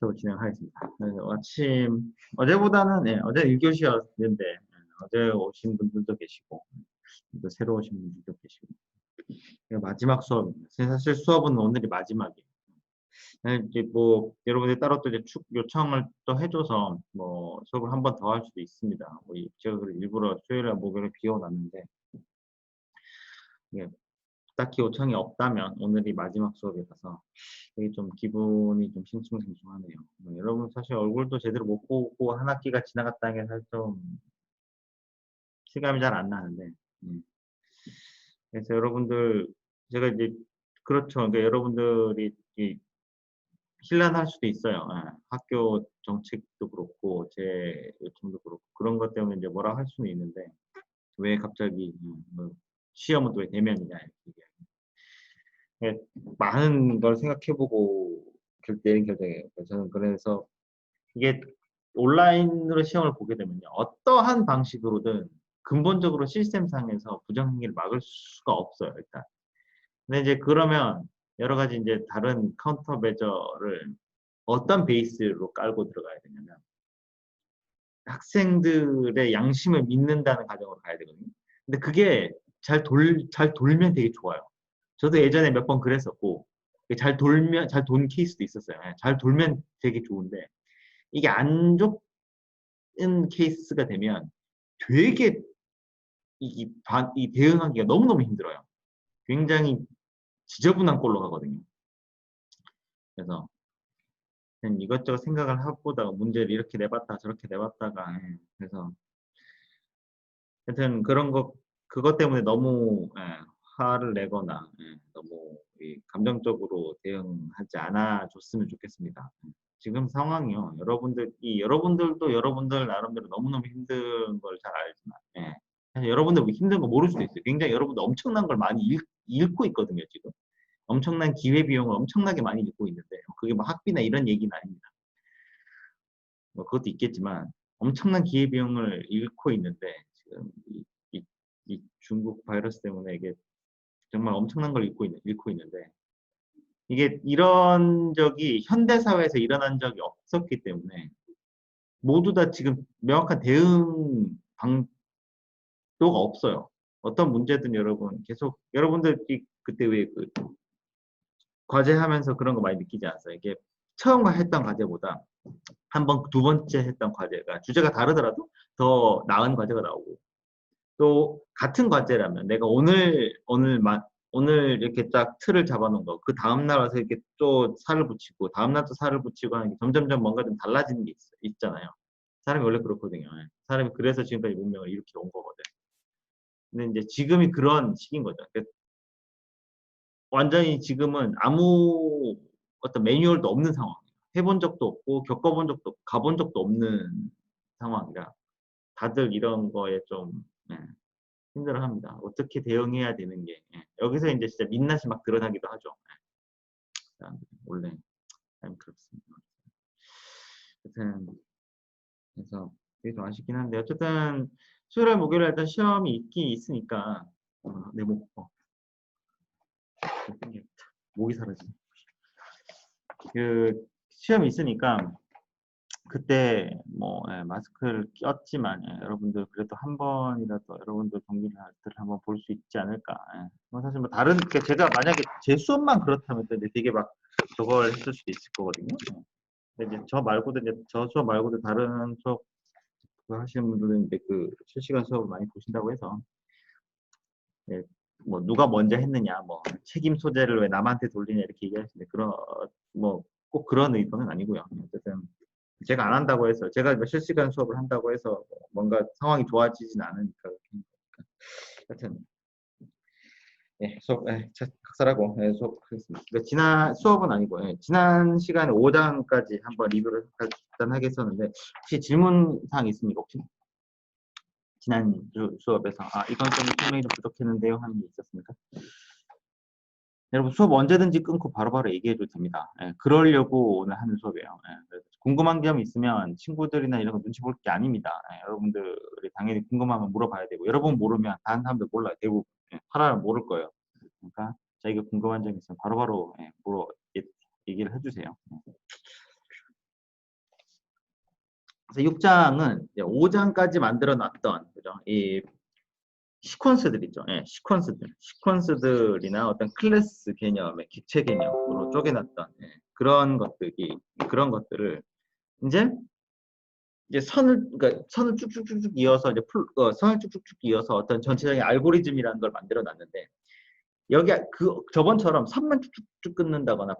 수업 진행하겠습니다. 네, 아침, 어제보다는, 어제 1교시였는데, 어제 오신 분들도 계시고, 또 새로 오신 분들도 계시고, 이게 마지막 수업입니다. 사실 수업은 오늘이 마지막이에요. 네, 이제 뭐, 여러분들이 따로 또 이제 요청을 또 해줘서, 뭐, 수업을 한 번 더 할 수도 있습니다. 뭐, 제가 일부러 수요일에 목요일에 비워놨는데, 이게 딱히 요청이 없다면 오늘이 마지막 수업이라서 되게 좀 기분이 좀 싱숭생숭하네요. 여러분 사실 얼굴도 제대로 못 보고 한 학기가 지나갔다는 게 사실 좀 실감이 잘 안 나는데 그래서 여러분들 제가 이제 그렇죠. 그러니까 여러분들이 실란할 수도 있어요. 학교 정책도 그렇고 제 요청도 그렇고 그런 것 때문에 이제 뭐라 할 수는 있는데 왜 갑자기 뭐 시험은 또 왜 대면이냐 이렇게 얘기하고. 예, 많은 걸 생각해보고 내린 결정이에요. 저는 그래서 이게 온라인으로 시험을 보게 되면요. 어떠한 방식으로든 근본적으로 시스템상에서 부정행위를 막을 수가 없어요, 일단. 근데 이제 그러면 여러 가지 이제 다른 카운터 메저를 어떤 베이스로 깔고 들어가야 되냐면 학생들의 양심을 믿는다는 가정으로 가야 되거든요. 근데 그게 잘 돌면 되게 좋아요. 저도 예전에 몇 번 그랬었고, 잘 돈 케이스도 있었어요. 잘 돌면 되게 좋은데, 이게 안 좋은 케이스가 되면 되게 이 대응하기가 너무너무 힘들어요. 굉장히 지저분한 꼴로 가거든요. 그래서 그냥 이것저것 생각을 해보다가 문제를 이렇게 내봤다 저렇게 내봤다가 그래서 하여튼 그것 때문에 너무 화를 내거나 너무 감정적으로 대응하지 않아 줬으면 좋겠습니다. 지금 상황이요. 여러분들도 여러분들 나름대로 너무너무 힘든 걸 잘 알지만, 사실 여러분들 힘든 거 모를 수도 있어요. 굉장히 여러분들 엄청난 걸 많이 잃고 있거든요, 지금. 엄청난 기회비용을 엄청나게 많이 잃고 있는데, 그게 뭐 학비나 이런 얘기는 아닙니다. 뭐 그것도 있겠지만, 엄청난 기회비용을 잃고 있는데, 지금 이 중국 바이러스 때문에 이게 정말 엄청난 걸 잃고 있는데, 이게 이런 적이 현대사회에서 일어난 적이 없었기 때문에, 모두 다 지금 명확한 대응 방도가 없어요. 어떤 문제든 여러분 계속 여러분들이 그때 왜 과제하면서 그런 거 많이 느끼지 않았어요? 이게 처음 했던 과제보다 한 번, 두 번째 했던 과제가 주제가 다르더라도 더 나은 과제가 나오고 또 같은 과제라면 내가 오늘 이렇게 딱 틀을 잡아놓은 거, 그 다음날 와서 이렇게 또 살을 붙이고, 다음날 또 살을 붙이고 하는 게 점점점 뭔가 좀 달라지는 게 있잖아요. 사람이 원래 그렇거든요. 사람이 그래서 지금까지 문명을 이렇게 온 거거든. 근데 이제 지금이 그런 시기인 거죠. 그러니까 완전히 지금은 아무 어떤 매뉴얼도 없는 상황이에요. 해본 적도 없고, 겪어본 적도 없고, 가본 적도 없는 상황이라 다들 이런 거에 좀 힘들어합니다. 어떻게 대응해야 되는 게 여기서 이제 진짜 민낯이 막 드러나기도 하죠. 원래 참 그렇습니다. 하여튼 그래서 되게 좀 아쉽긴 한데 어쨌든 수요일 목요일에 일단 시험이 있긴 있으니까 내 목이 사라지네. 그 시험이 있으니까 그때 뭐 마스크를 꼈지만 여러분들 그래도 한 번이라도 여러분들 경기를 한번 볼 수 있지 않을까. 뭐 사실 뭐 다른 그러니까 제가 만약에 제 수업만 그렇다면 또 되게 막 저걸 했을 수도 있을 거거든요. 근데 이제 저 수업 말고도 다른 수업 하시는 분들은 이제 그 실시간 수업을 많이 보신다고 해서 뭐 누가 먼저 했느냐, 뭐 책임 소재를 왜 남한테 돌리냐 이렇게 얘기하시는데 그런 뭐 꼭 그런 의도는 아니고요. 어쨌든 제가 안 한다고 해서 제가 뭐 실시간 수업을 한다고 해서 뭔가 상황이 좋아지진 않으니까 하여튼 수업 각설하고 수업하겠습니다. 그러니까 지난 수업은 아니고 지난 시간에 5장까지 한번 리뷰를 간단하게 했었는데 혹시 질문 사항 있습니까 혹시? 지난 수업에서 이건 좀 설명이 좀 부족했는데요 하는 게 있었습니까? 여러분 수업 언제든지 끊고 바로바로 얘기해도 됩니다. 그러려고 오늘 하는 수업이에요. 그래서 궁금한 점 있으면 친구들이나 이런 거 눈치 볼 게 아닙니다. 여러분들이 당연히 궁금하면 물어봐야 되고 여러분 모르면 다른 사람들 몰라요. 대부분 하나는 모를 거예요. 그러니까 자기가 궁금한 점 있으면 바로바로 얘기를 해주세요. 그래서 6장은 5장까지 만들어 놨던 그죠? 이 시퀀스들 있죠. 예, 시퀀스들이나 어떤 클래스 개념의 객체 개념으로 쪼개놨던 그런 것들을 이제 그러니까 선을 쭉쭉쭉쭉 이어서 선을 쭉쭉쭉 이어서 어떤 전체적인 알고리즘이라는 걸 만들어 놨는데 여기 저번처럼 선만 쭉쭉쭉 긋는다거나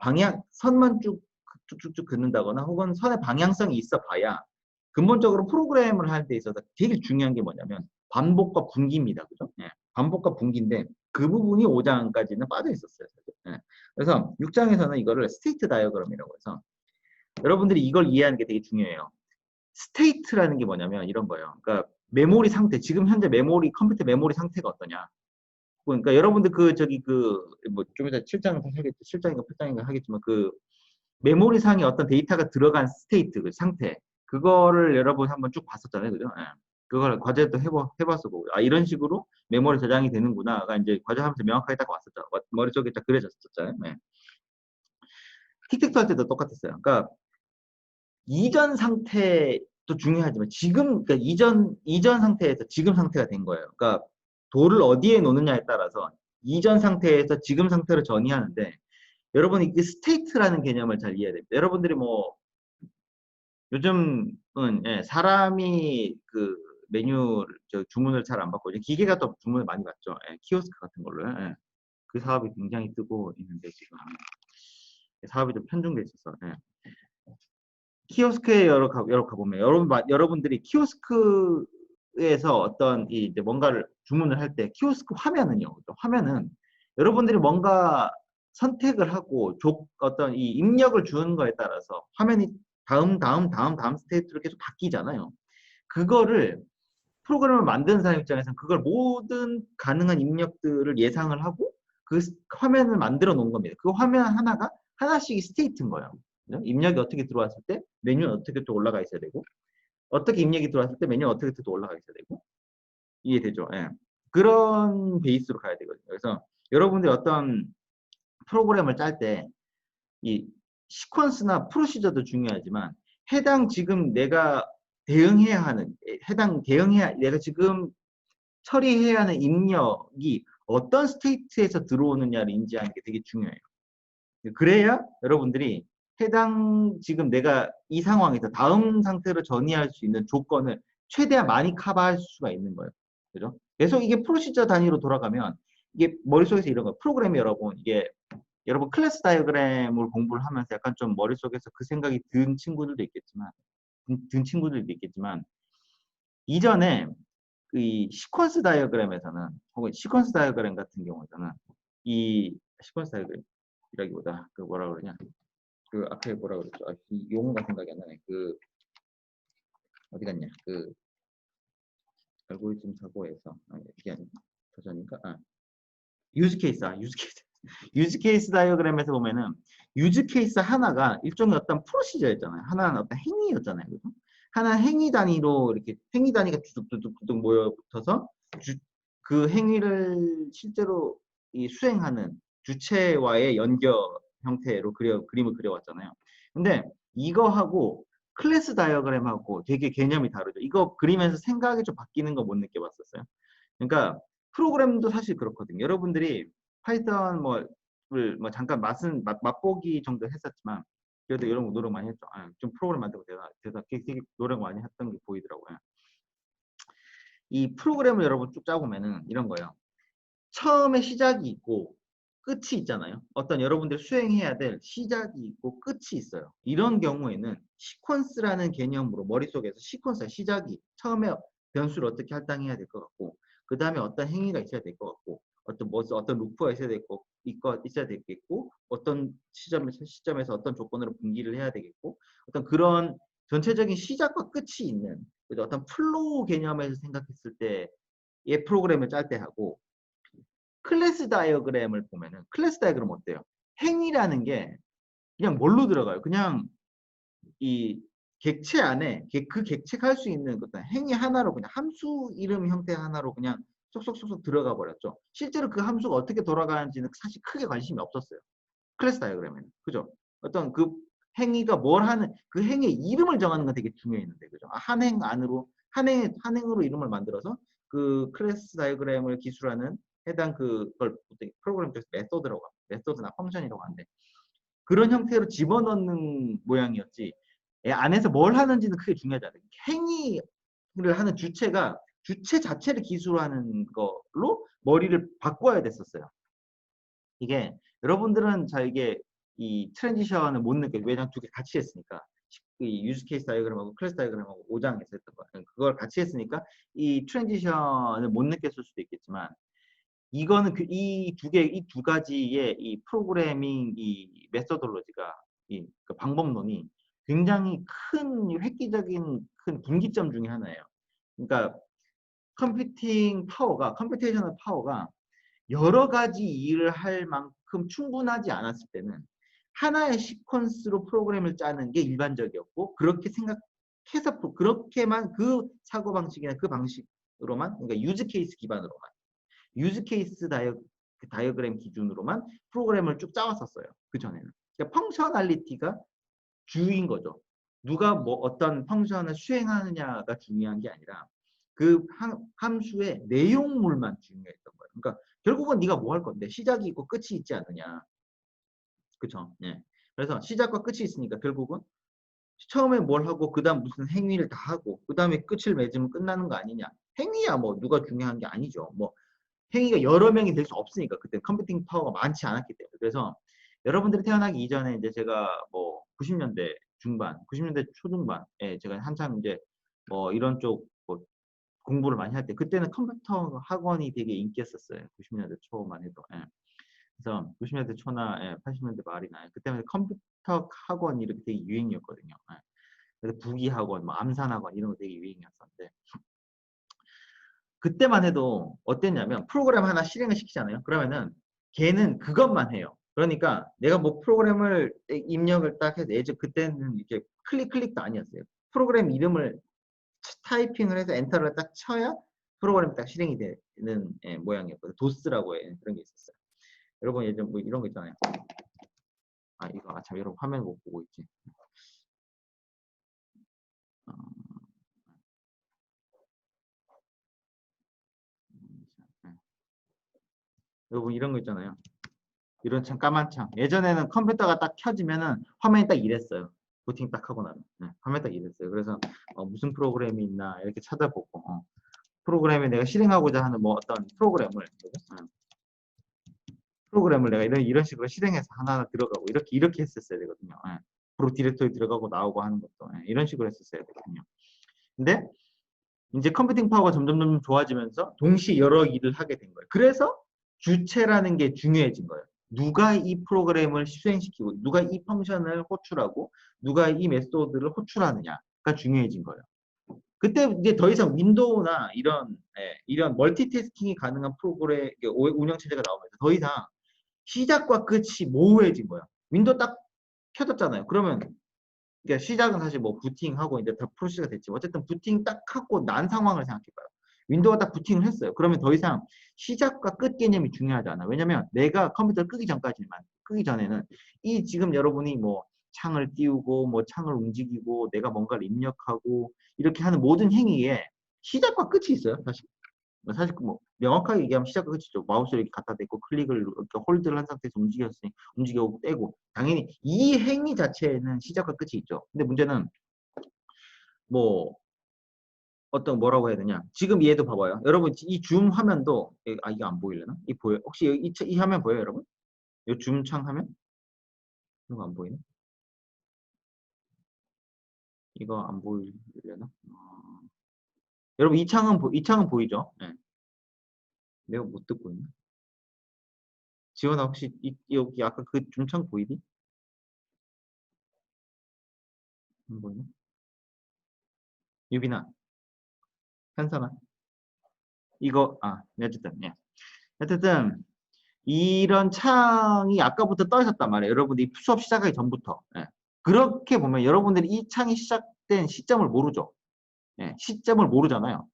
선만 쭉쭉쭉 긋는다거나 혹은 선의 방향성이 있어 봐야 근본적으로 프로그램을 할 때 있어서 되게 중요한 게 뭐냐면 반복과 분기입니다. 그죠? 예, 반복과 분기인데 그 부분이 5장까지는 빠져 있었어요. 예, 그래서 6장에서는 이거를 스테이트 다이어그램이라고 해서 여러분들이 이걸 이해하는 게 되게 중요해요. 스테이트라는 게 뭐냐면 이런 거예요. 그러니까 메모리 상태, 지금 현재 컴퓨터 메모리 상태가 어떠냐. 그러니까 여러분들 뭐 좀 이따 7장 하겠죠. 7장인가 8장인가 하겠지만 그 메모리 상에 어떤 데이터가 들어간 스테이트, 그 상태. 그거를 여러분 한번 쭉 봤었잖아요. 그죠? 예. 그걸 과제도 해봤어 보고. 아, 이런 식으로 메모리 저장이 되는구나가 이제 과제하면서 명확하게 딱 왔었죠. 머릿속에 딱 그려졌었잖아요. 예. 틱택도 할 때도 똑같았어요. 그러니까 이전 상태도 중요하지만 그러니까 이전 상태에서 지금 상태가 된 거예요. 그러니까 돌을 어디에 놓느냐에 따라서 이전 상태에서 지금 상태로 전이하는데 여러분이 그 스테이트라는 개념을 잘 이해해야 됩니다. 여러분들이 뭐 요즘은 사람이 그 주문을 잘 안 받고 이제 기계가 또 주문을 많이 받죠. 키오스크 같은 걸로. 그 사업이 굉장히 뜨고 있는데 지금 사업이 좀 편중돼 있어서. 키오스크에 가보면 여러분들이 키오스크에서 어떤 이제 뭔가를 주문을 할 때 키오스크 화면은 여러분들이 뭔가 선택을 하고 어떤 이 입력을 주는 거에 따라서 화면이 다음 스테이트로 계속 바뀌잖아요. 그거를 프로그램을 만드는 사람 입장에서는 그걸 모든 가능한 입력들을 예상을 하고 그 화면을 만들어 놓은 겁니다. 그 화면 하나씩 스테이트인 거예요. 입력이 어떻게 들어왔을 때 메뉴는 어떻게 또 올라가 있어야 되고 어떻게 입력이 들어왔을 때 메뉴는 어떻게 또 올라가 있어야 되고 이해되죠? 예. 그런 베이스로 가야 되거든요. 그래서 여러분들이 어떤 프로그램을 짤 때 이 시퀀스나 프로시저도 중요하지만 지금 내가 내가 지금 처리해야 하는 입력이 어떤 스테이트에서 들어오느냐를 인지하는 게 되게 중요해요. 그래야 여러분들이 지금 내가 이 상황에서 다음 상태로 전이할 수 있는 조건을 최대한 많이 커버할 수가 있는 거예요. 그죠? 계속 이게 프로시저 단위로 돌아가면 이게 머릿속에서 이런 거 프로그램이 여러분 클래스 다이어그램을 공부를 하면서 약간 좀 머릿속에서 그 생각이 든 친구들도 있겠지만 이전에 이 시퀀스 다이어그램에서는 혹은 시퀀스 다이어그램 같은 경우에는 이 시퀀스 다이어그램이라기보다 그 뭐라 그러냐 그 앞에 뭐라 그랬죠? 이 용어가 생각이 안 나네. 그 어디 갔냐? 그 알고리즘 사고에서 이게 아니고 더 전인가? 유즈 케이스. 유즈 케이스 다이어그램에서 보면은 유즈 케이스 하나가 일종의 어떤 프로시저였잖아요. 하나는 어떤 행위였잖아요. 그죠? 하나 행위 단위로 이렇게 행위 단위가 두둑두둑 모여 붙어서 그 행위를 실제로 수행하는 주체와의 연결 형태로 그림을 그려왔잖아요. 근데 이거하고 클래스 다이어그램하고 되게 개념이 다르죠. 이거 그리면서 생각이 좀 바뀌는 거 못 느껴봤었어요. 그러니까 프로그램도 사실 그렇거든요. 여러분들이 파이썬 뭐 잠깐 맛보기 정도 했었지만 그래도 이런 거 노력 많이 했죠. 좀 프로그램 만들고 되게 노력 많이 했던 게 보이더라고요. 이 프로그램을 여러분 쭉 짜보면은 이런 거예요. 처음에 시작이 있고 끝이 있잖아요. 어떤 여러분들 수행해야 될 시작이 있고 끝이 있어요. 이런 경우에는 시퀀스라는 개념으로 머릿속에서 시작이 처음에 변수를 어떻게 할당해야 될 것 같고 그 다음에 어떤 행위가 있어야 될 것 같고 어떤 루프가 있어야 되겠고 어떤 시점에서 어떤 조건으로 분기를 해야 되겠고 어떤 그런 전체적인 시작과 끝이 있는 어떤 플로우 개념에서 생각했을 때의 프로그램을 짤 때 하고 클래스 다이어그램을 보면은 클래스 다이어그램 어때요? 행위라는 게 그냥 뭘로 들어가요? 그냥 이 객체 안에 그 객체가 할 수 있는 어떤 행위 하나로 그냥 함수 이름 형태 하나로 그냥 쏙쏙쏙쏙 들어가 버렸죠. 실제로 그 함수가 어떻게 돌아가는지는 사실 크게 관심이 없었어요. 클래스 다이어그램에는. 그죠? 어떤 행위가 뭘 하는 그 행위의 이름을 정하는 건 되게 중요했는데 그죠? 한 행 안으로 한 행으로 이름을 만들어서 그 클래스 다이어그램을 기술하는 해당 그걸 프로그램 쪽에서 메소드라고 합니다. 메소드나 펑션이라고 하는데 그런 형태로 집어넣는 모양이었지. 안에서 뭘 하는지는 크게 중요하지 않아요. 행위를 하는 주체가 주체 자체를 기술하는 걸로 머리를 바꿔야 됐었어요. 이게 여러분들은 자 이게 이 트랜지션을 못 느껴요. 왜냐면 두 개 같이 했으니까. 이 유즈 케이스 다이어그램하고 클래스 다이어그램하고 5장에서 했던 거. 그걸 같이 했으니까 이 트랜지션을 못 느꼈을 수도 있겠지만 이거는 이 두 가지의 이 프로그래밍 이 메소돌로지가 그 방법론이 굉장히 큰 획기적인 큰 분기점 중에 하나예요. 그러니까 컴퓨테이셔널 파워가 여러 가지 일을 할 만큼 충분하지 않았을 때는 하나의 시퀀스로 프로그램을 짜는 게 일반적이었고 그렇게 생각해서 그렇게만 그 사고방식이나 그 방식으로만 그러니까 유즈 케이스 기반으로만 유즈 케이스 다이어그램 기준으로만 프로그램을 쭉 짜왔었어요. 그 전에는. 그러니까 펑셔널리티가 주인 거죠. 누가 뭐 어떤 펑션을 수행하느냐가 중요한 게 아니라 그 함수의 내용물만 중요했던 거예요. 그러니까 결국은 네가 뭐 할 건데 시작이 있고 끝이 있지 않느냐. 그쵸? 예. 그래서 시작과 끝이 있으니까 결국은 처음에 뭘 하고 그 다음 무슨 행위를 다 하고 그 다음에 끝을 맺으면 끝나는 거 아니냐. 행위야 뭐 누가 중요한 게 아니죠. 뭐 행위가 여러 명이 될 수 없으니까 그때 컴퓨팅 파워가 많지 않았기 때문에 그래서 여러분들이 태어나기 이전에 이제 제가 뭐 90년대 중반, 90년대 초중반에 제가 한참 이제 뭐 이런 쪽 뭐 공부를 많이 할 때 그때는 컴퓨터 학원이 되게 인기였었어요. 90년대 초만 해도. 예. 그래서 90년대 초나 80년대 말이나 그때는 컴퓨터 학원이 이렇게 되게 유행이었거든요. 예. 그래서 부기 학원, 뭐 암산 학원 이런 거 되게 유행이었었는데 그때만 해도 어땠냐면 프로그램 하나 실행을 시키잖아요. 그러면은 걔는 그것만 해요. 그러니까 내가 뭐 프로그램을 입력을 딱 해서 예전 그때는 이렇게 클릭도 아니었어요. 프로그램 이름을 타이핑을 해서 엔터를 딱 쳐야 프로그램이 딱 실행이 되는 모양이었거든요. 도스라고 해 그런 게 있었어요. 여러분 예전 뭐 이런 거 있잖아요. 아 이거 참 여러분 화면 못 보고 있지. 어, 네. 여러분 이런 거 있잖아요. 이런 참 까만 창. 예전에는 컴퓨터가 딱 켜지면은 화면이 딱 이랬어요. 부팅 딱 하고 나면. 네, 화면이 딱 이랬어요. 그래서 무슨 프로그램이 있나 이렇게 찾아보고 프로그램에 내가 실행하고자 하는 뭐 어떤 프로그램을 프로그램을 내가 이런 식으로 실행해서 하나하나 들어가고 이렇게 했었어야 되거든요. 예. 프로 디렉토리 들어가고 나오고 하는 것도 이런 식으로 했었어야 되거든요. 근데 이제 컴퓨팅 파워가 점점 좋아지면서 동시에 여러 일을 하게 된 거예요. 그래서 주체라는 게 중요해진 거예요. 누가 이 프로그램을 수행시키고 누가 이 펑션을 호출하고 누가 이 메소드를 호출하느냐가 중요해진 거예요. 그때 이제 더 이상 윈도우나 이런 멀티태스킹이 가능한 프로그램 운영체제가 나오면서 더 이상 시작과 끝이 모호해진 거예요. 윈도우 딱 켜졌잖아요. 그러면 그러니까 시작은 사실 뭐 부팅하고 이제 다 프로세스가 됐지만 어쨌든 부팅 딱 하고 난 상황을 생각해봐요. 윈도우가 딱 부팅을 했어요. 그러면 더 이상 시작과 끝 개념이 중요하지 않아. 왜냐면 내가 컴퓨터를 끄기 전에는 이 지금 여러분이 뭐 창을 띄우고 뭐 창을 움직이고 내가 뭔가를 입력하고 이렇게 하는 모든 행위에 시작과 끝이 있어요. 사실 뭐 명확하게 얘기하면 시작과 끝이죠. 마우스를 이렇게 갖다 대고 클릭을 이렇게 홀드를 한 상태에서 움직였으니 움직이고 떼고 당연히 이 행위 자체에는 시작과 끝이 있죠. 근데 문제는 뭐 어떤 뭐라고 해야 되냐. 지금 얘도 봐봐요. 여러분 이 줌 화면도 이게 안 보이려나? 이 보여? 혹시 이 화면 보여요, 여러분? 이 줌 창 화면? 이거 안 보이네? 이거 안 보이려나? 여러분 이 창은 보이죠? 네. 내가 못 듣고 있나? 지원아 혹시 여기 아까 그 줌창 보이니? 안 보이나? 유빈아, 현선아. 이거 어쨌든 어쨌든 이런 창이 아까부터 떠 있었단 말이에요. 여러분들이 수업 시작하기 전부터. 예. 그렇게 보면 여러분들이 이 창이 시작된 시점을 모르죠. 예. 시점을 모르잖아요.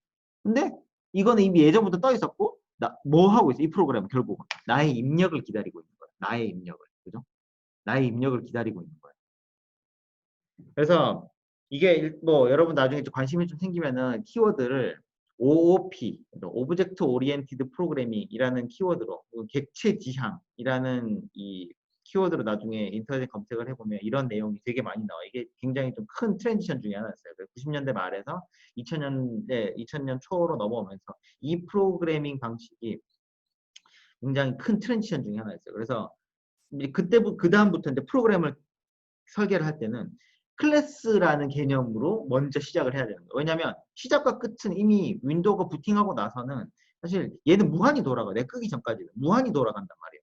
근데 이거는 이미 예전부터 떠 있었고 뭐 하고 있어? 이 프로그램은 결국은 나의 입력을 기다리고 있는 거예요. 나의 입력을. 그죠? 나의 입력을 기다리고 있는 거예요. 그래서 이게 뭐 여러분 나중에 좀 관심이 좀 생기면은 키워드를 OOP, 오브젝트 오리엔티드 프로그래밍이라는 키워드로 객체 지향이라는 이 키워드로 나중에 인터넷 검색을 해보면 이런 내용이 되게 많이 나와요. 이게 굉장히 좀 큰 트랜지션 중에 하나였어요. 90년대 말에서 2000년 초로 넘어오면서 이 프로그래밍 방식이 굉장히 큰 트랜지션 중에 하나였어요. 그래서 그 다음부터 이제 프로그램을 설계를 할 때는 클래스라는 개념으로 먼저 시작을 해야 되는 거예요. 왜냐하면 시작과 끝은 이미 윈도우가 부팅하고 나서는 사실 얘는 무한히 돌아가. 내 끄기 전까지는 무한히 돌아간단 말이에요.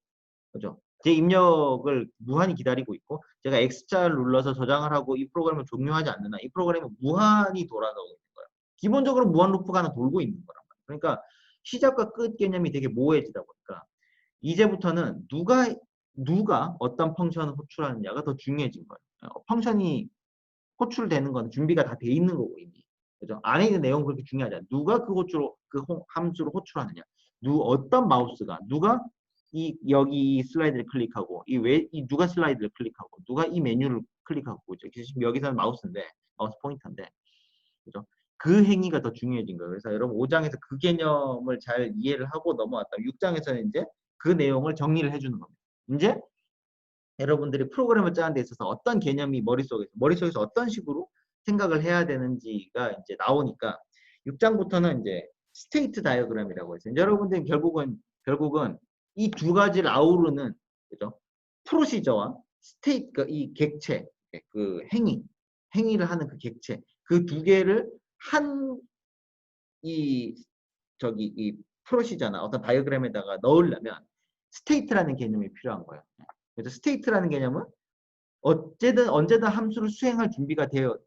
그죠? 제 입력을 무한히 기다리고 있고 제가 X자를 눌러서 저장을 하고 이 프로그램을 종료하지 않는 한 이 프로그램은 무한히 돌아가고 있는 거예요. 기본적으로 무한 루프가 하나 돌고 있는 거란 말이에요. 그러니까 시작과 끝 개념이 되게 모호해지다 보니까 이제부터는 누가 어떤 펑션을 호출하느냐가 더 중요해진 거예요. 펑션이 호출되는 건 준비가 다 돼 있는 거고 이미. 그죠? 안에 있는 내용은 그렇게 중요하지 않아요. 누가 그 함수를 호출하느냐. 어떤 마우스가 누가 여기 이 슬라이드를 클릭하고 누가 슬라이드를 클릭하고 누가 이 메뉴를 클릭하고 있죠. 지금 여기서는 마우스인데 마우스 포인터인데 그죠? 그 행위가 더 중요해진 거예요. 그래서 여러분 5장에서 그 개념을 잘 이해를 하고 넘어왔다. 6장에서는 이제 그 내용을 정리를 해주는 겁니다. 이제 여러분들이 프로그램을 짜는 데 있어서 어떤 개념이 머릿속에서 어떤 식으로 생각을 해야 되는지가 이제 나오니까 6장부터는 이제 스테이트 다이어그램이라고 해서 여러분들이 결국은 이 두 가지를 아우르는 그죠? 프로시저와 스테이트 이 객체 그 행위를 하는 그 객체 그 두 개를 한 이 이 프로시저나 어떤 다이어그램에다가 넣으려면 스테이트라는 개념이 필요한 거예요. 그래서 스테이트라는 개념은 언제든 함수를 수행할 준비가 되어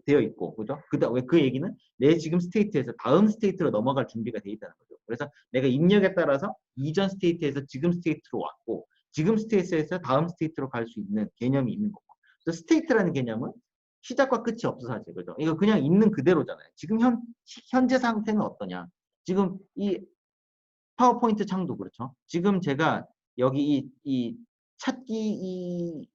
있고, 그죠? 왜 그 얘기는 내 지금 스테이트에서 다음 스테이트로 넘어갈 준비가 되어 있다는 거죠. 그래서 내가 입력에 따라서 이전 스테이트에서 지금 스테이트로 왔고, 지금 스테이트에서 다음 스테이트로 갈 수 있는 개념이 있는 거고. 그래서 스테이트라는 개념은 시작과 끝이 없어 사실, 그죠? 이거 그냥 있는 그대로잖아요. 지금 현재 상태는 어떠냐? 지금 이 파워포인트 창도 그렇죠. 지금 제가 여기 이 찾기 이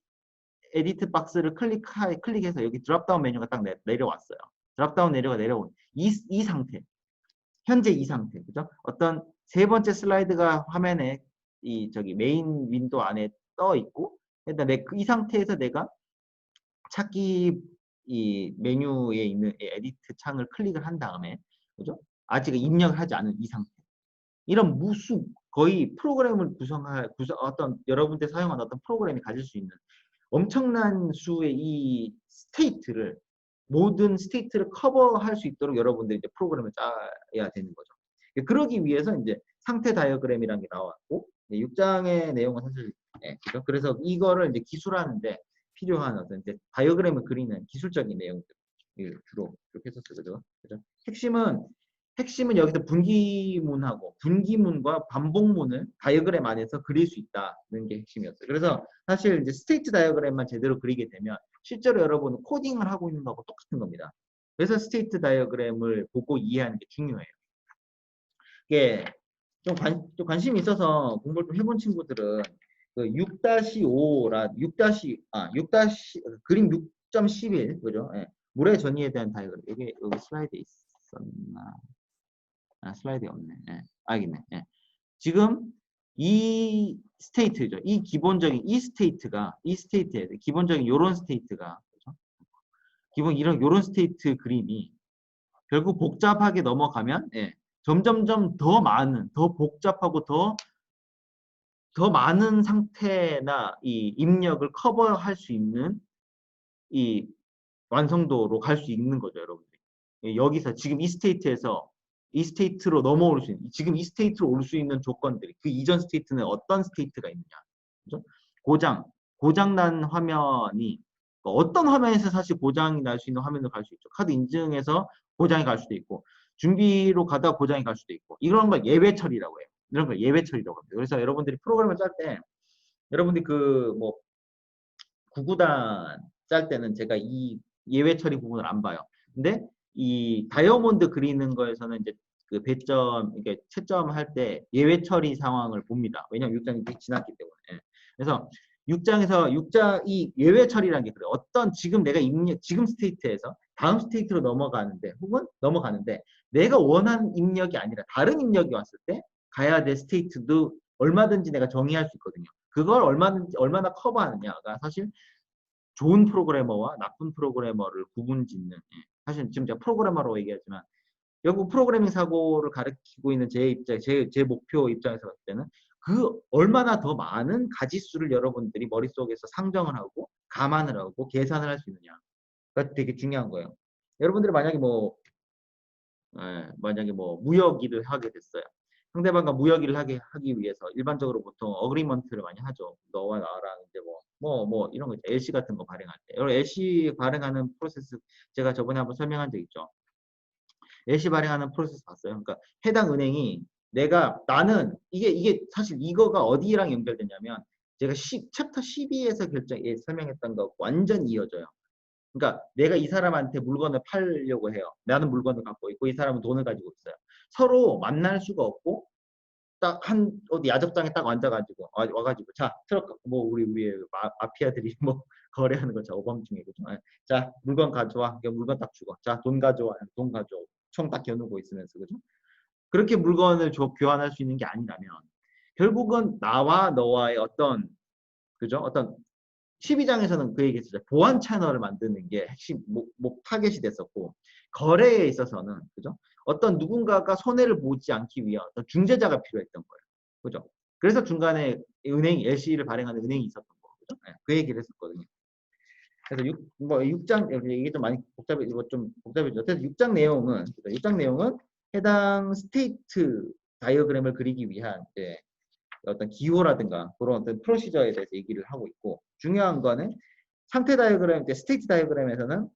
에디트 박스를 클릭해서 여기 드랍다운 메뉴가 딱 내려왔어요. 드랍다운 내려온 이 상태. 현재 이 상태. 그죠? 어떤 세 번째 슬라이드가 화면에 메인 윈도 안에 떠 있고 일단 이 상태에서 내가 찾기 이 메뉴에 있는 에디트 창을 클릭을 한 다음에 그죠? 아직 입력을 하지 않은 이 상태. 이런 거의 프로그램을 어떤 여러분들 사용하는 어떤 프로그램이 가질 수 있는 엄청난 수의 이 모든 스테이트를 커버할 수 있도록 여러분들이 이제 프로그램을 짜야 되는 거죠. 그러기 위해서 이제 상태 다이어그램이라는 게 나왔고 6장의 내용은 사실 그죠? 그래서 이거를 이제 기술하는데 필요한 어떤 이제 다이어그램을 그리는 기술적인 내용들 주로 이렇게 했었어요. 그죠? 핵심은 여기서 분기문과 반복문을 다이어그램 안에서 그릴 수 있다는 게 핵심이었어요. 그래서 사실 이제 스테이트 다이어그램만 제대로 그리게 되면 실제로 여러분은 코딩을 하고 있는 거하고 똑같은 겁니다. 그래서 스테이트 다이어그램을 보고 이해하는 게 중요해요. 이게 좀 관심이 있어서 공부를 좀 해본 친구들은 그 6-5라 6 그림 6.11 그죠? 예. 물의 전이에 대한 다이어그램 여기 슬라이드에 있었나? 슬라이드에 없네. 예. 있네. 예. 지금 이 스테이트죠. 이 스테이트에 기본적인 요런 스테이트가 그렇죠? 기본 요런 스테이트 그림이 결국 복잡하게 넘어가면 점점점 더 복잡하고 더 많은 상태나 이 입력을 커버할 수 있는 이 완성도로 갈 수 있는 거죠, 여러분들이. 여기서 지금 이 스테이트로 넘어올 수 있는, 지금 이 스테이트로 올 수 있는 조건들이, 그 이전 스테이트는 어떤 스테이트가 있느냐. 그죠? 고장난 화면이, 어떤 화면에서 사실 고장이 날 수 있는 화면으로 갈 수 있죠. 카드 인증에서 고장이 갈 수도 있고, 준비로 가다가 고장이 갈 수도 있고, 이런 걸 예외 처리라고 해요. 이런 걸 예외 처리라고 합니다. 그래서 여러분들이 프로그램을 짤 때, 여러분들이 구구단 짤 때는 제가 이 예외 처리 부분을 안 봐요. 근데 이 다이아몬드 그리는 거에서는 이제 그 배점, 이게 채점 할 때 예외 처리 상황을 봅니다. 왜냐면 6장이 지났기 때문에. 그래서 6장 이 예외 처리라는 게 그래. 어떤 지금 내가 입력 지금 스테이트에서 다음 스테이트로 넘어가는데 혹은 넘어가는데 내가 원하는 입력이 아니라 다른 입력이 왔을 때 가야 될 스테이트도 얼마든지 내가 정의할 수 있거든요. 그걸 얼마나 커버하느냐가 사실 좋은 프로그래머와 나쁜 프로그래머를 구분짓는 사실 지금 제가 프로그래머라고 얘기하지만 결국 프로그래밍 사고를 가르치고 있는 제 목표 입장에서 봤을 때는 그 얼마나 더 많은 가지수를 여러분들이 머릿속에서 상정을 하고 감안을 하고 계산을 할 수 있느냐가 되게 중요한 거예요. 여러분들이 만약에 뭐 무역 일을 하게 됐어요. 상대방과 무역 일을 하기 위해서 일반적으로 보통 어그리먼트를 많이 하죠. 너와 나랑 이제 이런 거 있죠. LC 같은 거 발행할 때. 여러분 LC 발행하는 프로세스 제가 저번에 한번 설명한 적 있죠. LC 발행하는 프로세스 봤어요. 그러니까 해당 은행이 나는 이게 사실 이거가 어디랑 연결되냐면 제가 챕터 12에서 설명했던 거 완전 이어져요. 그러니까 내가 이 사람한테 물건을 팔려고 해요. 나는 물건을 갖고 있고 이 사람은 돈을 가지고 있어요. 서로 만날 수가 없고 딱 어디 야적장에 딱 앉아가지고 와가지고 자 트럭 뭐 우리의 마피아들이 뭐 거래하는 거죠. 오밤중에 그죠. 자 물건 가져와. 물건 딱 주고 자 돈 가져와. 돈 가져와. 총 딱 겨누고 있으면서 그죠. 그렇게 물건을 교환할 수 있는 게 아니라면 결국은 나와 너와의 어떤 그죠? 어떤 12장에서는 그 얘기했었죠. 보안 채널을 만드는 게 핵심 타겟이 됐었고 거래에 있어서는 그죠? 어떤 누군가가 손해를 보지 않기 위한 어떤 중재자가 필요했던 거예요. 그죠? 그래서 중간에 LC를 발행하는 은행이 있었던 거죠. 그죠? 네, 그 얘기를 했었거든요. 그래서 6장 이게 좀 많이 좀 복잡해져. 그래서 6장 내용은 해당 스테이트 다이어그램을 그리기 위한 어떤 기호라든가 그런 어떤 프로시저에 대해서 얘기를 하고 있고 중요한 거는 상태 다이어그램, 스테이트 다이어그램에서는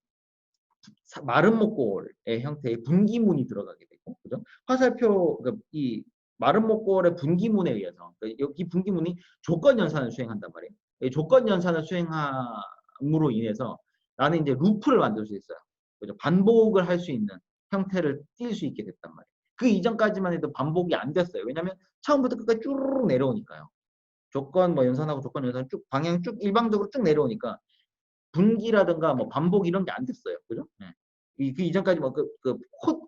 마른 목골의 형태의 분기문이 들어가게 되고, 그죠? 화살표, 이 마른 목골의 분기문에 의해서, 이 분기문이 조건 연산을 수행한단 말이에요. 이 조건 연산을 수행함으로 인해서 나는 이제 루프를 만들 수 있어요. 그죠? 반복을 할 수 있는 형태를 띌 수 있게 됐단 말이에요. 그 이전까지만 해도 반복이 안 됐어요. 왜냐하면 처음부터 끝까지 쭈르륵 내려오니까요. 조건 연산하고 조건 연산 방향 일방적으로 쭉 내려오니까 분기라든가 반복 이런 게 안 됐어요. 그죠? 네. 그 이전까지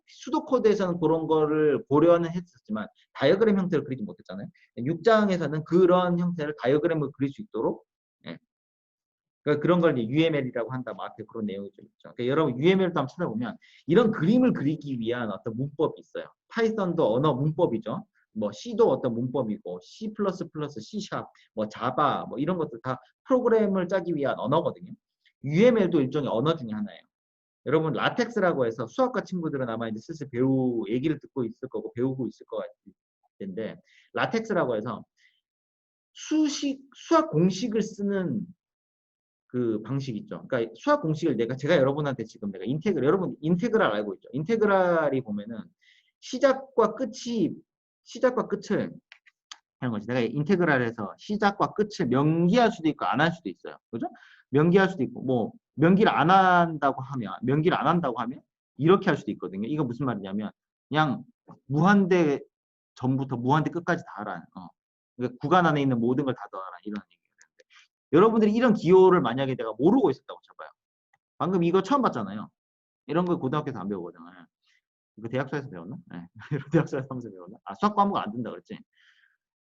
수도 코드에서는 그런 거를 고려는 했었지만 다이어그램 형태를 그리지 못했잖아요. 6장에서는 그런 형태를 다이어그램을 그릴 수 있도록 그러니까 그런 걸 UML이라고 한다. 앞에 그런 내용이 좀 있죠. 그러니까 여러분 UML도 한번 찾아보면 이런 그림을 그리기 위한 어떤 문법이 있어요. 파이썬도 언어 문법이죠. C도 어떤 문법이고 C++, C#, 자바 이런 것들 다 프로그램을 짜기 위한 언어거든요. UML도 일종의 언어 중에 하나예요. 여러분 라텍스라고 해서 수학과 친구들은 아마 이제 슬슬 얘기를 듣고 있을 거고 배우고 있을 것 같은데 라텍스라고 해서 수학 공식을 쓰는 그 방식 있죠. 그러니까 수학 공식을 제가 여러분한테 지금 여러분 인테그랄 알고 있죠. 인테그랄이 보면은 시작과 끝을 하는 거지. 내가 인테그랄에서 시작과 끝을 명기할 수도 있고 안 할 수도 있어요. 그죠? 명기할 수도 있고 명기를 안 한다고 하면 이렇게 할 수도 있거든요. 이거 무슨 말이냐면 그냥 무한대 전부터 무한대 끝까지 다 하라. 그러니까 구간 안에 있는 모든 걸 다 더하라 이런 얘기가 되는데 여러분들이 이런 기호를 만약에 내가 모르고 있었다고 쳐봐요. 방금 이거 처음 봤잖아요. 이런 거 고등학교에서 안 배우거든요. 이거 대학교에서 배웠나? 네. 대학교에서 하면서 배웠나? 수학 과목 안 된다 그랬지.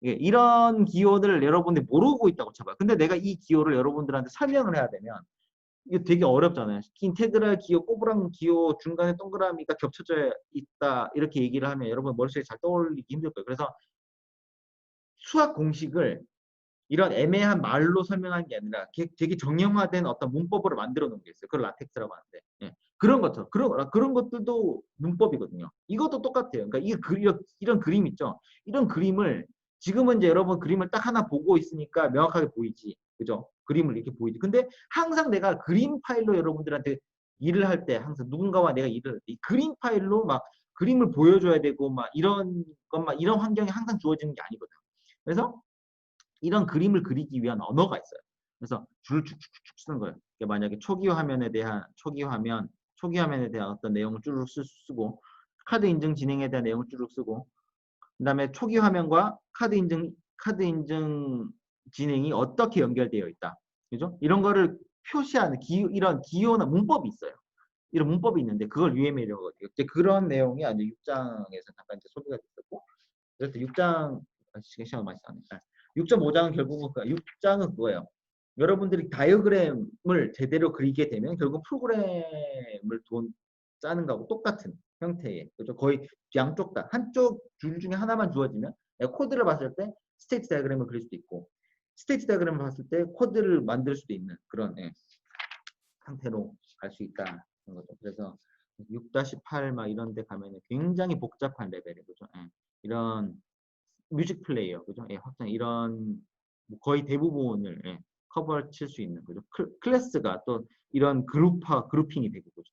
이런 기호들을 여러분들이 모르고 있다고 쳐봐요. 근데 내가 이 기호를 여러분들한테 설명을 해야 되면 이거 되게 어렵잖아요. 인테그랄 기호, 꼬부랑 기호, 중간에 동그라미가 겹쳐져 있다 이렇게 얘기를 하면 여러분 머릿속에 잘 떠올리기 힘들 거예요. 그래서 수학 공식을 이런 애매한 말로 설명하는 게 아니라 되게 정형화된 어떤 문법으로 만들어 놓은 게 있어요. 그걸 라텍스라고 하는데 그런 것처럼 그런 것들도 문법이거든요. 이것도 똑같아요. 그러니까 이런 그림 있죠. 이런 그림을 지금은 이제 여러분 그림을 딱 하나 보고 있으니까 명확하게 보이지, 그죠? 그림을 이렇게 보이지. 근데 항상 내가 그림 파일로 여러분들한테 일을 할 때 항상 누군가와 내가 일을 할 때 이 그림 파일로 막 그림을 보여줘야 되고 이런 환경이 항상 주어지는 게 아니거든. 그래서 이런 그림을 그리기 위한 언어가 있어요. 그래서 줄을 쭉쭉쭉 쓰는 거예요. 만약에 초기 화면에 대한 어떤 내용을 쭉 쓰고 카드 인증 진행에 대한 내용을 쭉 쓰고 그다음에 초기 화면과 카드 인증 진행이 어떻게 연결되어 있다. 그죠? 이런 거를 표시하는 이런 기호나 문법이 있어요. 이런 문법이 있는데 그걸 UML이라고 하거든요. 그런 내용이 아주 6장에서 잠깐 이제 소개가 됐었고, 그래서 6장 시간 많이 썼네. 6.5장은 결국은 6장은 그거예요. 여러분들이 다이어그램을 제대로 그리게 되면 결국 프로그램을 짜는 거하고 똑같은 형태의, 그죠? 거의 양쪽 다 한쪽 줄 중에 하나만 주어지면 코드를 봤을 때 스테이트 다이어그램을 그릴 수도 있고, 스테이트 다이어그램을 봤을 때 코드를 만들 수도 있는 그런 상태로 갈 수 있다는 거죠. 그래서 6-8 막 이런 데 가면은 굉장히 복잡한 레벨이에요. 그죠? 이런 뮤직 플레이어, 그죠? 확장 이런 거의 대부분을 커버 칠 수 있는, 그죠? 클래스가 또 이런 그룹핑이 되고, 그죠?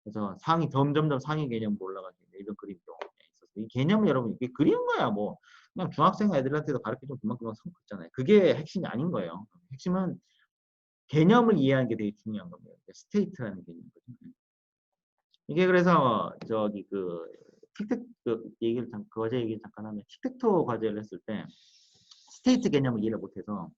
그래서 점점점 상위 개념으로 올라가지고 이런 그림도 있어서 이 개념을 여러분 이렇게 그리는 거야. 뭐 그냥 중학생 애들한테도 가르쳐 좀 금방금방 성취잖아요. 그게 핵심이 아닌 거예요. 핵심은 개념을 이해하는 게 되게 중요한 겁니다. 스테이트라는 개념이거든요. 이게 그래서 저기 과제 얘기를 잠깐 하면 틱택토 과제를 했을 때 스테이트 개념을 이해를 못해서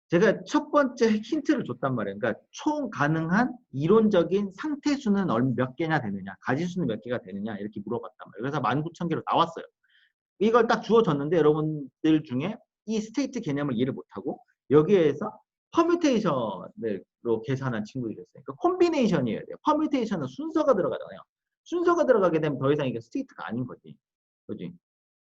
제가 첫 번째 힌트를 줬단 말이에요. 그러니까 총 가능한 이론적인 상태수는 몇 개나 되느냐, 가지수는 몇 개가 되느냐 이렇게 물어봤단 말이에요. 그래서 19,000개로 나왔어요. 이걸 딱 주어졌는데 여러분들 중에 이 스테이트 개념을 이해를 못하고 여기에서 퍼뮤테이션으로 계산한 친구들이 있어요. 그러니까 콤비네이션이어야 돼요. 퍼뮤테이션은 순서가 들어가잖아요. 순서가 들어가게 되면 더 이상 이게 스테이트가 아닌 거지. 그지?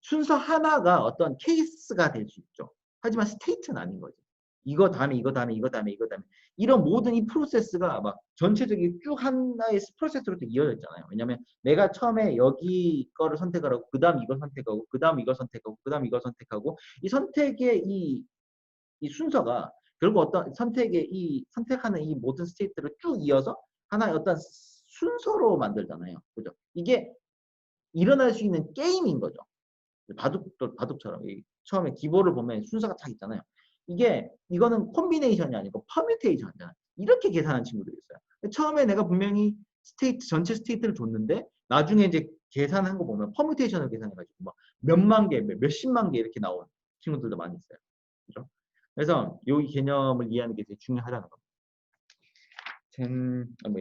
순서 하나가 어떤 케이스가 될 수 있죠. 하지만 스테이트는 아닌 거지. 이거 다음에 이거 다음에 이거 다음에 이거 다음에 이런 모든 이 프로세스가 막 전체적인 쭉 하나의 프로세스로 이어져 있잖아요. 왜냐하면 내가 처음에 여기 거를 선택을 하고 그 다음 이거 선택하고 그 다음 이거 선택하고 그 다음 이거 선택하고 이 선택의 이 순서가 결국 어떤 선택하는 이 모든 스테이트를 쭉 이어서 하나의 어떤 순서로 만들잖아요. 그죠? 이게 일어날 수 있는 게임인 거죠. 바둑처럼 처음에 기본을 보면 순서가 딱 있잖아요. 이거는 콤비네이션이 아니고 퍼뮤테이션이잖아요. 이렇게 계산한 친구들이 있어요. 처음에 내가 분명히 전체 스테이트를 줬는데 나중에 이제 계산한 거 보면 퍼뮤테이션을 계산해가지고 막 몇만 개, 몇십만 개 이렇게 나온 친구들도 많이 있어요. 그죠? 그래서 이 개념을 이해하는 게 되게 중요하다는 겁니다.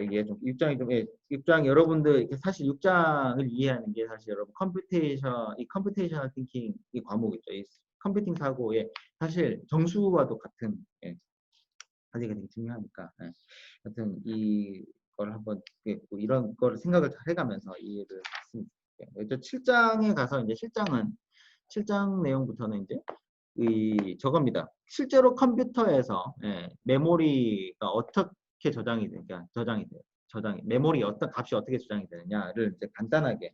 이게 좀 6장 여러분들 사실 6장을 이해하는 게 사실 여러분 컴퓨테이셔널 띵킹 이 과목이죠. 이 컴퓨팅 사고의 사실 정수와도 같은 과제가 되게 중요하니까 하여튼 이걸 한번 이런 거를 생각을 잘 해가면서 이해를 했으면 좋겠어요. 7장에 가서 이제 7장 내용부터는 이제 저겁니다. 실제로 컴퓨터에서 메모리가 어떻게 메모리 어떤 값이 어떻게 저장이 되느냐를 이제 간단하게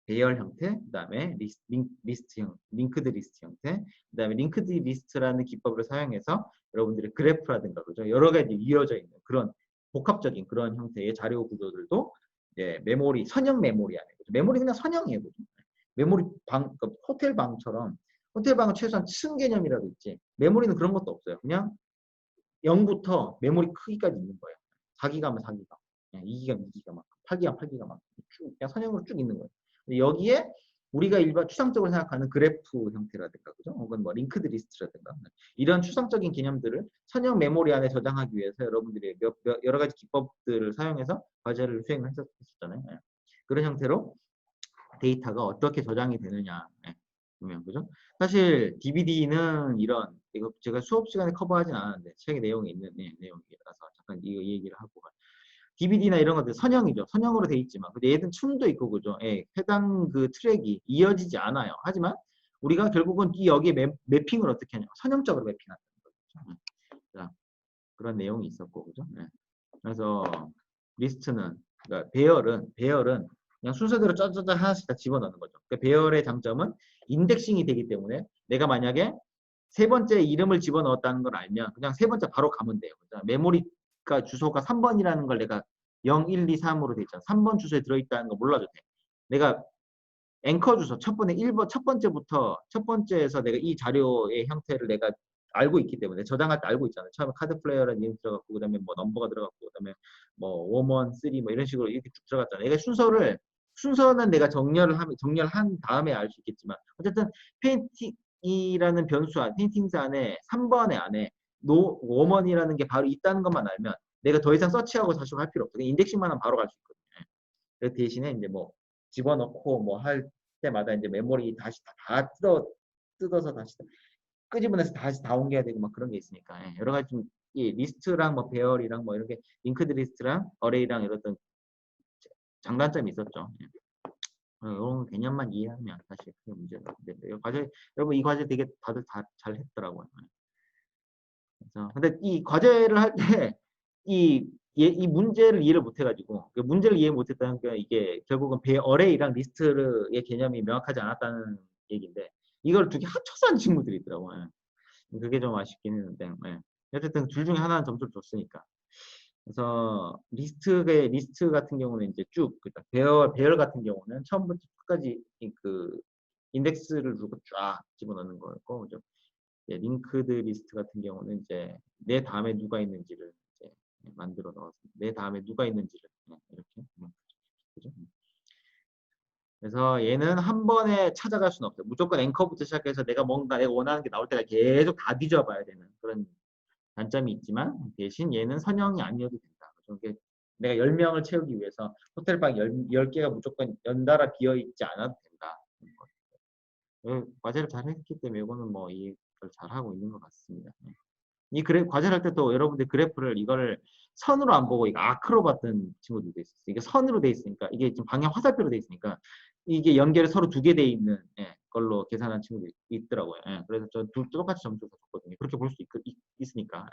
배열 형태, 그다음에 링크드 리스트 형태, 그다음에 링크드 리스트라는 기법을 사용해서 여러분들의 그래프라든가 그죠? 여러 가지 이어져 있는 그런 복합적인 그런 형태의 자료 구조들도 메모리 선형 메모리 안에 메모리 그냥 선형이에요. 그죠? 메모리 호텔 방처럼 호텔 방은 최소한 층 개념이라도 있지. 메모리는 그런 것도 없어요. 그냥 0부터 메모리 크기까지 있는 거예요. 4기가면 4기가, 2기가면 2기가, 8기가면 8기가 쭉 그냥 선형으로 쭉 있는 거예요. 여기에 우리가 일반 추상적으로 생각하는 그래프 형태라든가, 그죠? 혹은 뭐 링크드 리스트라든가 이런 추상적인 개념들을 선형 메모리 안에 저장하기 위해서 여러분들이 여러 가지 기법들을 사용해서 과제를 수행을 했었잖아요. 그런 형태로 데이터가 어떻게 저장이 되느냐 보면 그죠? 사실 DVD는 이거 제가 수업 시간에 커버하진 않았는데 책에 내용이 있는 내용이라서 잠깐 이 얘기를 하고 DVD나 이런 것들 선형이죠. 선형으로 돼 있지만 근데 얘는 춤도 있고 그죠? 해당 그 트랙이 이어지지 않아요. 하지만 우리가 결국은 여기에 매핑을 어떻게 하냐? 선형적으로 매핑한다는 거죠. 자, 그런 내용이 있었고 그죠? 그래서 리스트는 그러니까 배열은 그냥 순서대로 짜자자 하나씩 다 집어넣는 거죠. 그러니까 배열의 장점은 인덱싱이 되기 때문에 내가 만약에 세 번째 이름을 집어넣었다는 걸 알면 그냥 세 번째 바로 가면 돼요. 메모리가 주소가 3번이라는 걸 내가 0, 1, 2, 3으로 돼 있잖아. 3번 주소에 들어있다는 거 몰라도 돼. 내가 앵커 주소 첫 번째부터 첫 번째에서 내가 이 자료의 형태를 내가 알고 있기 때문에 저장할 때 알고 있잖아요. 처음에 카드 플레이어라는 이름 들어갔고 그다음에 뭐 넘버가 들어갔고 그다음에 뭐 1, 3 뭐 이런 식으로 이렇게 쭉 들어갔잖아요. 내가 순서는 내가 정렬한 다음에 알 수 있겠지만 어쨌든 이라는 변수 안, 힌팅스 안에 3번의 안에 woman이라는 게 바로 있다는 것만 알면 내가 더 이상 서치하고 자식할 필요 없어. 인덱싱만 하면 바로 갈 수 있거든요. 그 대신에 이제 뭐 집어넣고 뭐 할 때마다 이제 메모리 다시 다 뜯어서 다시 끄집어내서 다시 다 옮겨야 되고 막 그런 게 있으니까 여러 가지 좀 이 리스트랑 뭐 배열이랑 뭐 이렇게 링크드 리스트랑 어레이랑 이런 어떤 장단점이 있었죠. 이런 개념만 이해하면 사실 크게 문제가 없는데 과제 여러분 이 과제 되게 다들 다 잘 했더라고요. 그래서 근데 이 과제를 할 때 이 문제를 이해를 못 해가지고 그 문제를 이해 못했다는 게 이게 결국은 어레이랑 리스트의 개념이 명확하지 않았다는 얘기인데 이걸 두 개 합쳐서 하는 친구들이 있더라고요. 그게 좀 아쉽긴 했는데 어쨌든 둘 중에 하나는 점수를 줬으니까. 그래서 리스트 같은 경우는 이제 쭉 그러니까 배열 같은 경우는 처음부터 끝까지 그 인덱스를 두고 쫙 집어넣는 거였고 링크드 리스트 같은 경우는 이제 내 다음에 누가 있는지를 이제 만들어 넣어서 내 다음에 누가 있는지를 이렇게 그죠? 그래서 얘는 한 번에 찾아갈 수는 없어요. 무조건 앵커부터 시작해서 내가 원하는 게 나올 때가 계속 다 뒤져봐야 되는 그런 단점이 있지만 대신 얘는 선형이 아니어도 된다. 그래서 내가 10명을 채우기 위해서 호텔방 10개가 무조건 연달아 비어있지 않아도 된다. 과제를 잘 했기 때문에 이거는 뭐 이걸 잘 하고 있는 것 같습니다. 이 과제를 할 때 또 여러분들 그래프를 이거를 선으로 안 보고 이거 아크로 봤던 친구들도 있었어요. 이게 선으로 돼 있으니까 이게 지금 방향 화살표로 돼 있으니까 이게 연결이 서로 두 개 돼 있는 걸로 계산한 친구도 있더라고요. 그래서 저 똑같이 점수를 줬거든요. 그렇게 볼 수 있으니까.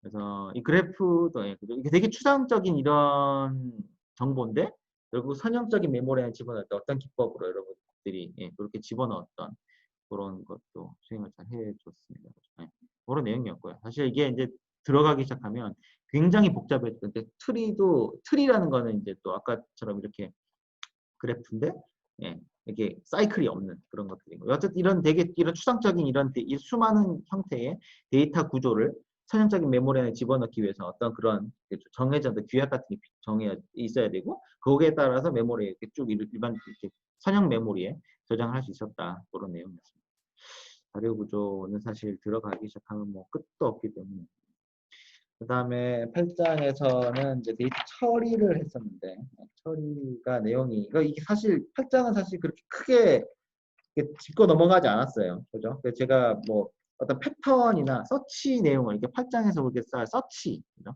그래서 이 그래프도 이게 되게 추상적인 이런 정보인데 결국 선형적인 메모리에 집어넣을 때 어떤 기법으로 여러분들이 그렇게 집어넣었던 그런 것도 수행을 잘 해줬습니다. 그런 내용이었고요. 사실 이게 이제 들어가기 시작하면 굉장히 복잡했던 트리라는 거는 이제 또 아까처럼 이렇게 그래프인데 이렇게 사이클이 없는 그런 것들이고 어쨌든 이런 추상적인 이 수많은 형태의 데이터 구조를 선형적인 메모리 안에 집어넣기 위해서 어떤 그런 정해진 규약 같은 게 정해 있어야 되고 거기에 따라서 메모리에 이렇게 쭉 일반 이렇게 선형 메모리에 저장할 수 있었다 그런 내용이었습니다. 자료 구조는 사실 들어가기 시작하면 뭐 끝도 없기 때문에 그 다음에 8장에서는 이제 데이터 처리를 했었는데 처리가 내용이 이게 사실 8장은 사실 그렇게 크게 짚고 넘어가지 않았어요. 그죠? 그래서 제가 뭐 어떤 패턴이나 서치 내용을 이렇게 8장에서 그렇게 서치, 그죠?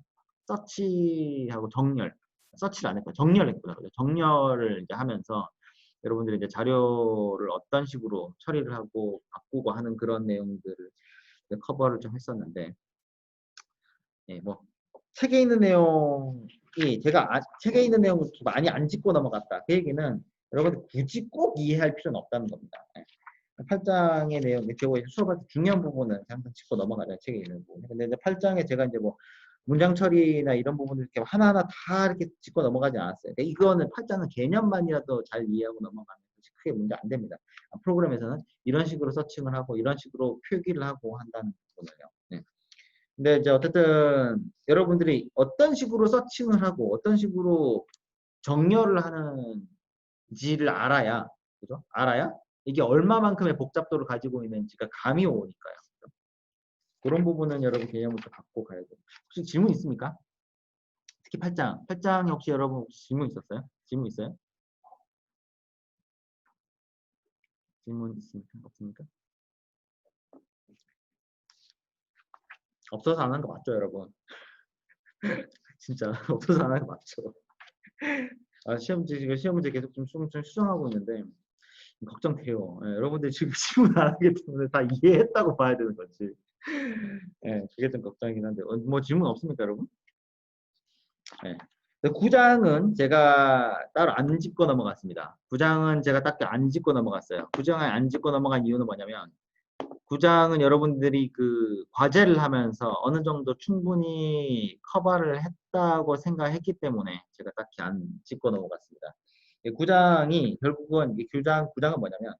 서치하고 정렬, 서치를 안 했고요. 정렬했구나. 그죠? 정렬을 이제 하면서 여러분들이 이제 자료를 어떤 식으로 처리를 하고 바꾸고 하는 그런 내용들을 커버를 좀 했었는데 뭐 책에 있는 내용이 제가 책에 있는 내용을 많이 안 짚고 넘어갔다. 그 얘기는 여러분들 굳이 꼭 이해할 필요는 없다는 겁니다. 8장의 내용, 제가 수업할 때 중요한 부분은 항상 짚고 넘어가자 책에 있는 부분. 근데 이제 8장에 제가 이제 뭐 문장 처리나 이런 부분들 이렇게 하나하나 다 이렇게 짚고 넘어가지 않았어요. 그러니까 이거는 8장은 개념만이라도 잘 이해하고 넘어가면 크게 문제 안 됩니다. 프로그램에서는 이런 식으로 서칭을 하고 이런 식으로 표기를 하고 한다는 부분을요. 근데 이제 어쨌든 여러분들이 어떤 식으로 서칭을 하고 어떤 식으로 정렬을 하는지를 알아야, 그죠? 알아야 이게 얼마만큼의 복잡도를 가지고 있는지가 감이 오니까요. 그죠? 그런 부분은 여러분 개념을 좀 갖고 가야 돼요. 혹시 질문 있습니까? 특히 8장. 8장에 혹시 여러분 혹시 질문 있었어요? 질문 있어요? 질문 있습니까? 없습니까? 없어서 안 하는 거 맞죠, 여러분? 진짜 없어서 안 하는 거 맞죠? 시험 문제 계속 좀 수정하고 있는데 걱정돼요. 여러분들이 지금 질문 안 하기 때문에 다 이해했다고 봐야 되는 거지. 그게 좀 걱정이긴 한데 뭐 질문 없습니까, 여러분? 9장은 제가 따로 안 짚고 넘어갔습니다. 9장은 제가 딱 안 짚고 넘어갔어요. 9장을 안 짚고 넘어간 이유는 뭐냐면 9장은 여러분들이 그 과제를 하면서 어느 정도 충분히 커버를 했다고 생각했기 때문에 제가 딱히 안 짚고 넘어갔습니다. 9장이 결국은 이 9장은 뭐냐면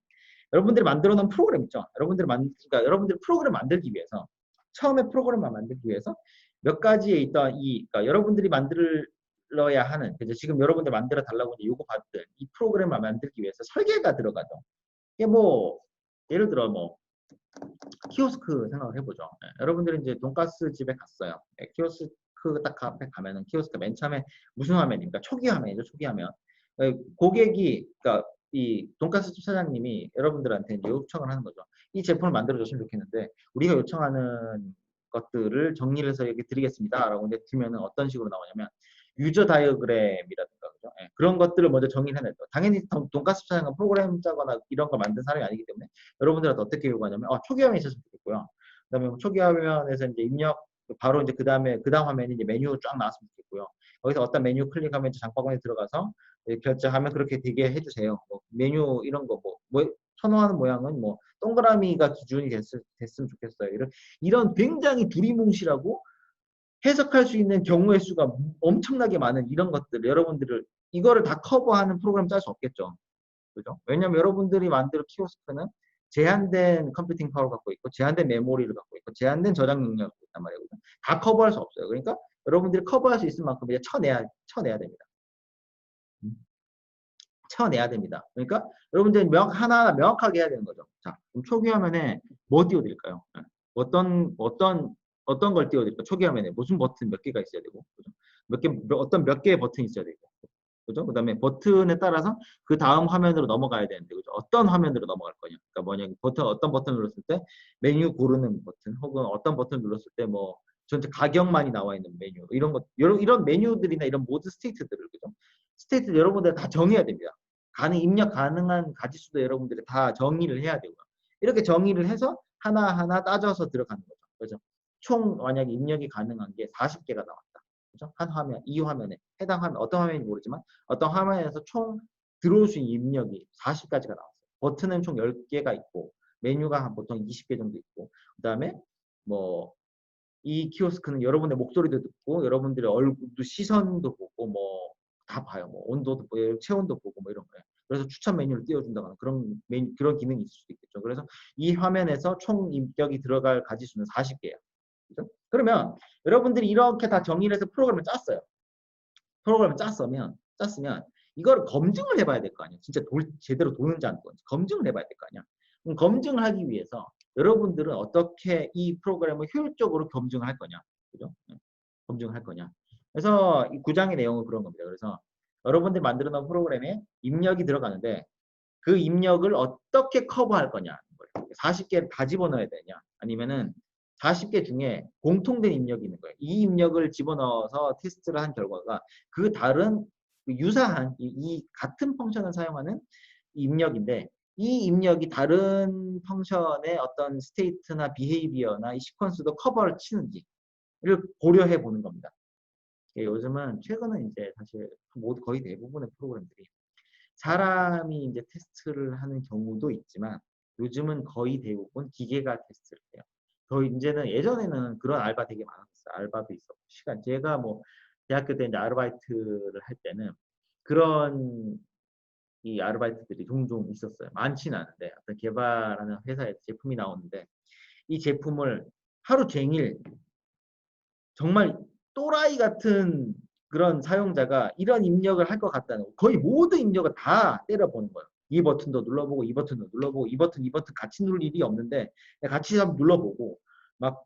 여러분들이 만들어 놓은 프로그램 있죠. 그러니까 여러분들이 프로그램 만들기 위해서 처음에 프로그램만 만들기 위해서 몇 가지에 있던 그러니까 여러분들이 만들어야 하는 지금 여러분들 만들어 달라고 요구 받던 이 프로그램을 만들기 위해서 설계가 들어가죠. 이게 뭐 예를 들어 뭐 키오스크 생각을 해보죠. 여러분들이 이제 돈가스 집에 갔어요. 키오스크 딱 앞에 가면은 키오스크 맨 처음에 무슨 화면입니까? 초기 화면이죠. 초기 화면. 고객이 그러니까 이 돈가스 집 사장님이 여러분들한테 이제 요청을 하는 거죠. 이 제품을 만들어줬으면 좋겠는데 우리가 요청하는 것들을 정리를 해서 이렇게 드리겠습니다라고 이제 주면은 어떤 식으로 나오냐면 유저 다이어그램이라든가 그죠? 그런 것들을 먼저 정리를 해내죠. 당연히 돈가스 사장은 프로그램 짜거나 이런 걸 만든 사람이 아니기 때문에 여러분들한테 어떻게 요구하냐면 초기 화면이 있었으면 좋겠고요. 그다음에 초기 화면에서 이제 입력 바로 이제 그다음 화면이 이제 메뉴 쫙 나왔으면 좋겠고요. 거기서 어떤 메뉴 클릭하면 이제 장바구니에 들어가서 결제하면 그렇게 되게 해주세요. 뭐 메뉴 이런 거 뭐 선호하는 모양은 뭐 동그라미가 기준이 됐으면 좋겠어요. 이런 굉장히 두리뭉실하고 해석할 수 있는 경우의 수가 엄청나게 많은 이런 것들 여러분들을 이거를 다 커버하는 프로그램 짤 수 없겠죠. 그죠? 왜냐면 여러분들이 만든 키오스크는 제한된 컴퓨팅 파워를 갖고 있고 제한된 메모리를 갖고 있고 제한된 저장 능력을 갖고 있단 말이에요. 다 커버할 수 없어요. 그러니까 여러분들이 커버할 수 있을 만큼 이제 쳐내야 됩니다. 쳐내야 됩니다. 그러니까 여러분들이 하나하나 명확하게 해야 되는 거죠. 자, 그럼 초기 화면에 뭐 띄워드릴까요? 어떤 걸 띄워드릴까요? 초기 화면에 무슨 버튼 몇 개가 있어야 되고, 그죠? 어떤 몇 개의 버튼이 있어야 되고, 그죠? 그 다음에 버튼에 따라서 그 다음 화면으로 넘어가야 되는데, 그죠? 어떤 화면으로 넘어갈 거냐? 그러니까 뭐냐, 어떤 버튼 눌렀을 때 메뉴 고르는 버튼, 혹은 어떤 버튼 눌렀을 때 뭐 전체 가격만이 나와 있는 메뉴, 이런 메뉴들이나 이런 모드 스테이트들을, 그죠? 스테이트 여러분들 다 정해야 됩니다. 입력 가능한 가지수도 여러분들이 다 정의를 해야 되고요. 이렇게 정의를 해서 하나하나 따져서 들어가는 거죠. 그죠? 총 만약에 입력이 가능한 게 40개가 나왔다. 그죠? 한 화면, 이 화면에 해당 화면, 어떤 화면인지 모르지만 어떤 화면에서 총 들어올 수 있는 입력이 40가지가 나왔어요. 버튼은 총 10개가 있고 메뉴가 한 보통 20개 정도 있고 그다음에 뭐 이 키오스크는 여러분의 목소리도 듣고 여러분들의 얼굴도 시선도 보고 뭐 다 봐요. 뭐 온도도 보고 체온도 보고 뭐 이런 거예요. 그래서 추천 메뉴를 띄워준다거나 그런 기능이 있을 수도 있겠죠. 그래서 이 화면에서 총 입력이 들어갈 가지수는 40개예요. 그죠? 그러면 여러분들이 이렇게 다 정의를 해서 프로그램을 짰어요. 프로그램을 짰으면 이걸 검증을 해봐야 될 거 아니에요. 진짜 제대로 도는지 안 도는지 검증을 해봐야 될 거 아니야. 그럼 검증을 하기 위해서 여러분들은 어떻게 이 프로그램을 효율적으로 검증을 할 거냐. 그죠? 검증을 할 거냐. 그래서 이 구장의 내용은 그런 겁니다. 그래서 여러분들이 만들어 놓은 프로그램에 입력이 들어가는데 그 입력을 어떻게 커버할 거냐. 40개를 다 집어넣어야 되냐. 아니면은 40개 중에 공통된 입력이 있는 거예요. 이 입력을 집어넣어서 테스트를 한 결과가 그 다른 유사한 이 같은 펑션을 사용하는 입력인데 이 입력이 다른 펑션의 어떤 스테이트나 비헤이비어나 이 시퀀스도 커버를 치는지를 고려해 보는 겁니다. 요즘은 최근은 이제 사실 거의 대부분의 프로그램들이 사람이 이제 테스트를 하는 경우도 있지만 요즘은 거의 대부분 기계가 테스트를 해요. 더 이제는 예전에는 그런 알바 되게 많았어요. 알바도 있었고 제가 뭐 대학교 때 이제 아르바이트를 할 때는 그런 이 아르바이트들이 종종 있었어요. 많지는 않은데 어떤 개발하는 회사에 제품이 나오는데 이 제품을 하루 종일 정말 또라이 같은 그런 사용자가 이런 입력을 할 것 같다는 거예요. 거의 모든 입력을 다 때려보는 거예요. 이 버튼도 눌러보고 이 버튼도 눌러보고 이 버튼 같이 누를 일이 없는데 같이 한번 눌러보고 막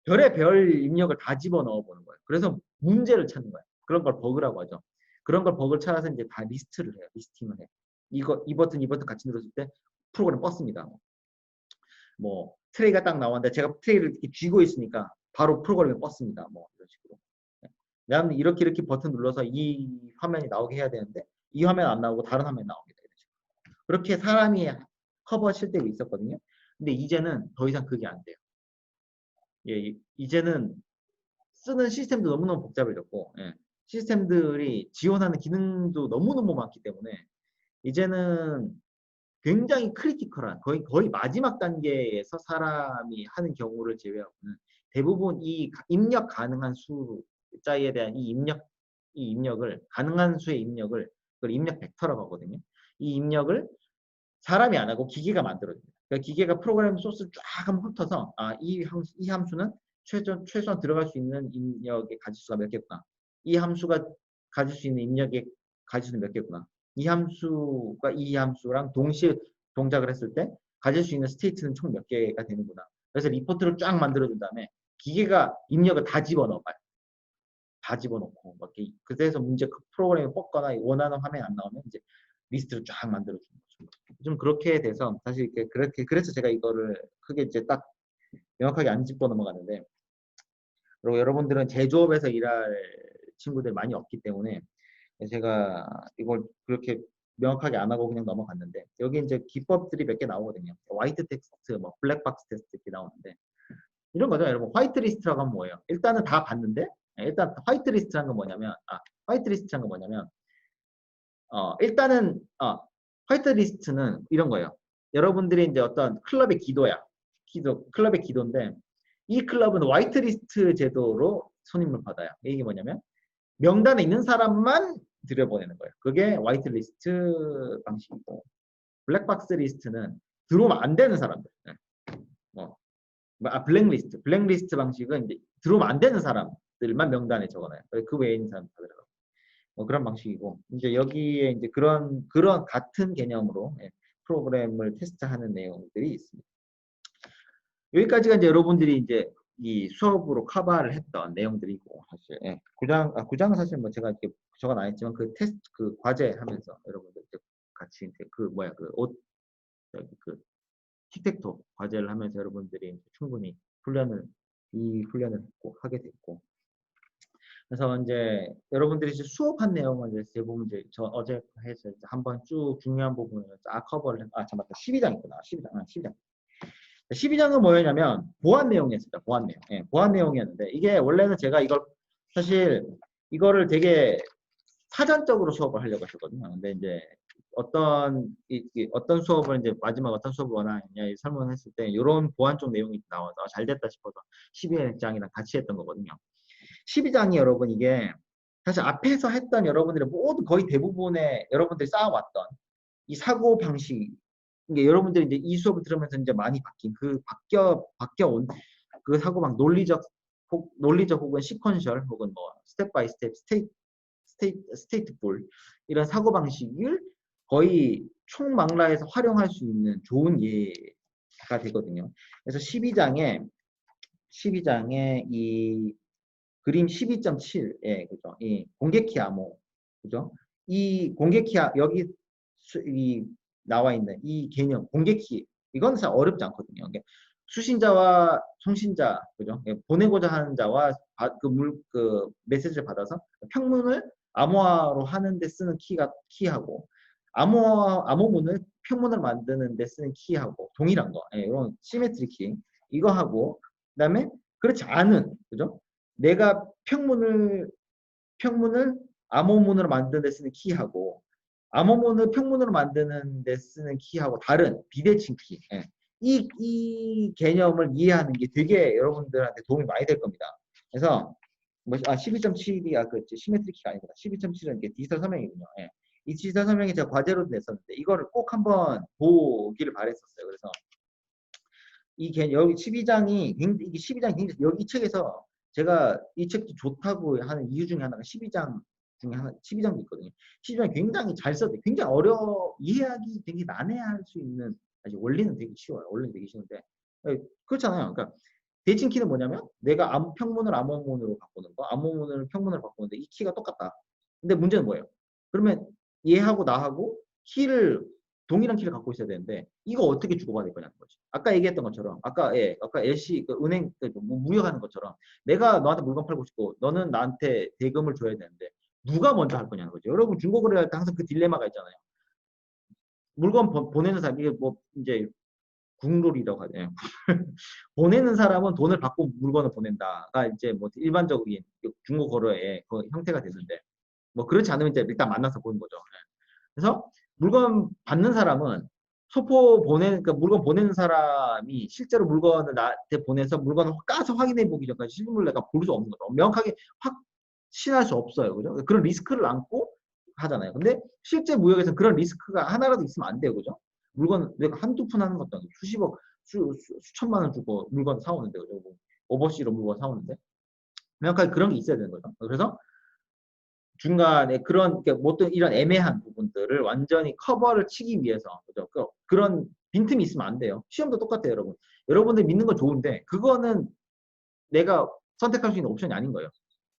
별의 별 입력을 다 집어넣어 보는 거예요. 그래서 문제를 찾는 거예요. 그런 걸 버그라고 하죠. 그런 걸 버그를 찾아서 이제 다 리스트를 해요. 리스팅을 해. 이 버튼 같이 눌렀을 때 프로그램 뻗습니다. 뭐 트레이가 딱 나왔는데 제가 트레이를 이렇게 쥐고 있으니까 바로 프로그램이 뻗습니다. 뭐 이런 식으로. 나는 이렇게 버튼 눌러서 이 화면이 나오게 해야 되는데 이 화면 안 나오고 다른 화면 나옵니다. 이런 식으로. 그렇게 사람이 커버 칠 때가 있었거든요. 근데 이제는 더 이상 그게 안 돼요. 예, 이제는 쓰는 시스템도 너무너무 복잡해졌고 시스템들이 지원하는 기능도 너무너무 많기 때문에 이제는 굉장히 크리티컬한 거의 마지막 단계에서 사람이 하는 경우를 제외하고는 대부분 이 입력 가능한 숫자에 대한 이 입력을 가능한 수의 입력을 그걸 입력 벡터라고 하거든요. 이 입력을 사람이 안 하고 기계가 만들어줍니다. 그러니까 기계가 프로그램 소스 쫙 한번 훑어서 이 함수는 최소한 들어갈 수 있는 입력의 가지수가 몇 개구나. 이 함수가 가질 수 있는 입력의 가지수는 몇 개구나. 이 함수가 이 함수랑 동시에 동작을 했을 때 가질 수 있는 스테이트는 총 몇 개가 되는구나. 그래서 리포트를 쫙 만들어준 다음에 기계가 입력을 다 집어넣어봐요. 다 집어넣고 막 이렇게 그래서 문제 프로그램이 뻗거나 원하는 화면이 안 나오면 이제 리스트를 쫙 만들어주는 거죠. 좀 그렇게 돼서 사실 그렇게 그래서 제가 이거를 크게 이제 딱 명확하게 안 짚고 넘어가는데, 그리고 여러분들은 제조업에서 일할 친구들 많이 없기 때문에 제가 이걸 그렇게 명확하게 안 하고 그냥 넘어갔는데, 여기 이제 기법들이 몇 개 나오거든요. 화이트 텍스트, 뭐 블랙박스 테스트 이렇게 나오는데, 이런 거죠. 여러분 화이트 리스트라고 하면 뭐예요? 일단은 다 봤는데, 일단 화이트 리스트라는 건 뭐냐면, 화이트 리스트라는 건 뭐냐면, 일단은 화이트 리스트는 이런 거예요. 여러분들이 이제 어떤 클럽의 기도야. 클럽의 기도인데, 이 클럽은 화이트 리스트 제도로 손님을 받아요. 이게 뭐냐면 명단에 있는 사람만 들여보내는 거예요. 그게 화이트 리스트 방식이고, 블랙박스 리스트는 들어오면 안 되는 사람들. 블랙리스트. 블랙리스트 방식은 이제 들어오면 안 되는 사람들만 명단에 적어놔요. 그 외에 있는 사람 다 들어가요. 그런 방식이고, 이제 여기에 이제 그런 같은 개념으로 프로그램을 테스트하는 내용들이 있습니다. 여기까지가 이제 여러분들이 이제 이 수업으로 커버를 했던 내용들이고, 사실 구장은 사실 뭐 제가 이렇게 적어놔 있지만 그 테스트 그 과제 하면서 여러분들 같이 이제 그 틱택토 과제를 하면서 여러분들이 충분히 이 훈련을 하게 됐고, 그래서 이제 여러분들이 이제 수업한 내용을 이제 대부분 이제 저 어제 해서 이제 한번 쭉 중요한 부분을 쫙 커버를 맞다. 12장 있구나. 12장. 12장은 뭐였냐면 보안 내용이었습니다. 보안 내용. 보안 내용이었는데, 이게 원래는 제가 사실 이거를 되게 사전적으로 수업을 하려고 했었거든요. 근데 이제 어떤 수업을 이제 마지막 어떤 수업을 원하느냐 설명을 했을 때 이런 보안 쪽 내용이 나와서 잘 됐다 싶어서 12장이랑 같이 했던 거거든요. 12장이 여러분 이게 사실 앞에서 했던 여러분들의 모든 거의 대부분의 여러분들이 쌓아왔던 이 사고 방식, 이게 여러분들이 이제 이 수업을 들으면서 이제 많이 바뀐 바뀌어온 그 사고방 논리적 혹은 시퀀셜 혹은 뭐 스텝 바이 스텝 스테이트풀 이런 사고 방식을 거의 총망라해서 활용할 수 있는 좋은 예가 되거든요. 그래서 12장에 이 그림 12.7에 그죠? 이 공개키 암호 그죠? 이 공개키 여기 이 나와 있는 이 개념 공개키, 이건 사실 어렵지 않거든요. 수신자와 송신자 그죠? 보내고자 하는 자와 그 메시지를 받아서 평문을 암호화로 하는 데 쓰는 키하고, 암호문을 평문을 만드는 데 쓰는 키하고 동일한 거. 이런 시메트리 키 이거 하고, 그다음에 그렇지 않은 그죠? 내가 평문을 암호문으로 만드는 데 쓰는 키하고, 암호문을 평문으로 만드는 데 쓰는 키하고 다른 비대칭 키. 이 개념을 이해하는 게 되게 여러분들한테 도움이 많이 될 겁니다. 그래서 12.7이 그 시메트리 키가 아니구나. 12.7은 이게 디지털 설명이군요. 이 디지털 설명이 제가 과제로 냈었는데 이거를 꼭 한번 보기를 바랬었어요. 그래서 여기 12장이 여기 이 책에서 제가 이 책도 좋다고 하는 이유 중에 하나가 12장 중에 12장도 있거든요. 12장이 굉장히 잘 써도 굉장히 이해하기 되게 난해할 수 있는, 사실 원리는 되게 쉬워요. 원리는 되게 쉬운데 그렇잖아요. 그러니까 대칭 키는 뭐냐면 내가 평문을 암호문으로 바꾸는 거, 암호문을 평문으로 바꾸는데 이 키가 똑같다. 근데 문제는 뭐예요? 그러면 얘하고 나하고 동일한 키를 갖고 있어야 되는데 이거 어떻게 주고받을 거냐는 거지. 아까 얘기했던 것처럼 아까 LC 은행 무역하는 것처럼 내가 너한테 물건 팔고 싶고 너는 나한테 대금을 줘야 되는데 누가 먼저 할 거냐는 거죠. 여러분 중고거래 할 때 항상 그 딜레마가 있잖아요. 물건 보내는 사람, 이게 뭐 이제 국룰이라고 하네요. 보내는 사람은 돈을 받고 물건을 보낸다가 이제 뭐 일반적인 중고거래의 그 형태가 됐는데, 뭐 그렇지 않으면 이제 일단 만나서 보는 거죠. 그래서 물건 받는 사람은 그러니까 물건 보내는 사람이 실제로 물건을 나한테 보내서 물건을 까서 확인해 보기 전까지 실물을 내가 볼 수 없는 거죠. 명확하게 확신할 수 없어요. 그죠? 그런 리스크를 안고 하잖아요. 근데 실제 무역에서는 그런 리스크가 하나라도 있으면 안 돼요. 그죠? 물건 내가 한두 푼 하는 것도 아니고 수십억, 수천만 원 주고 물건 사오는데, 그죠? 뭐 오버시로 물건 사오는데 명확하게 그런 게 있어야 되는 거죠. 그래서 중간에 그런 이런 애매한 부분들을 완전히 커버를 치기 위해서 그죠? 그런 빈틈이 있으면 안 돼요. 시험도 똑같아요, 여러분. 여러분들 믿는 건 좋은데 그거는 내가 선택할 수 있는 옵션이 아닌 거예요.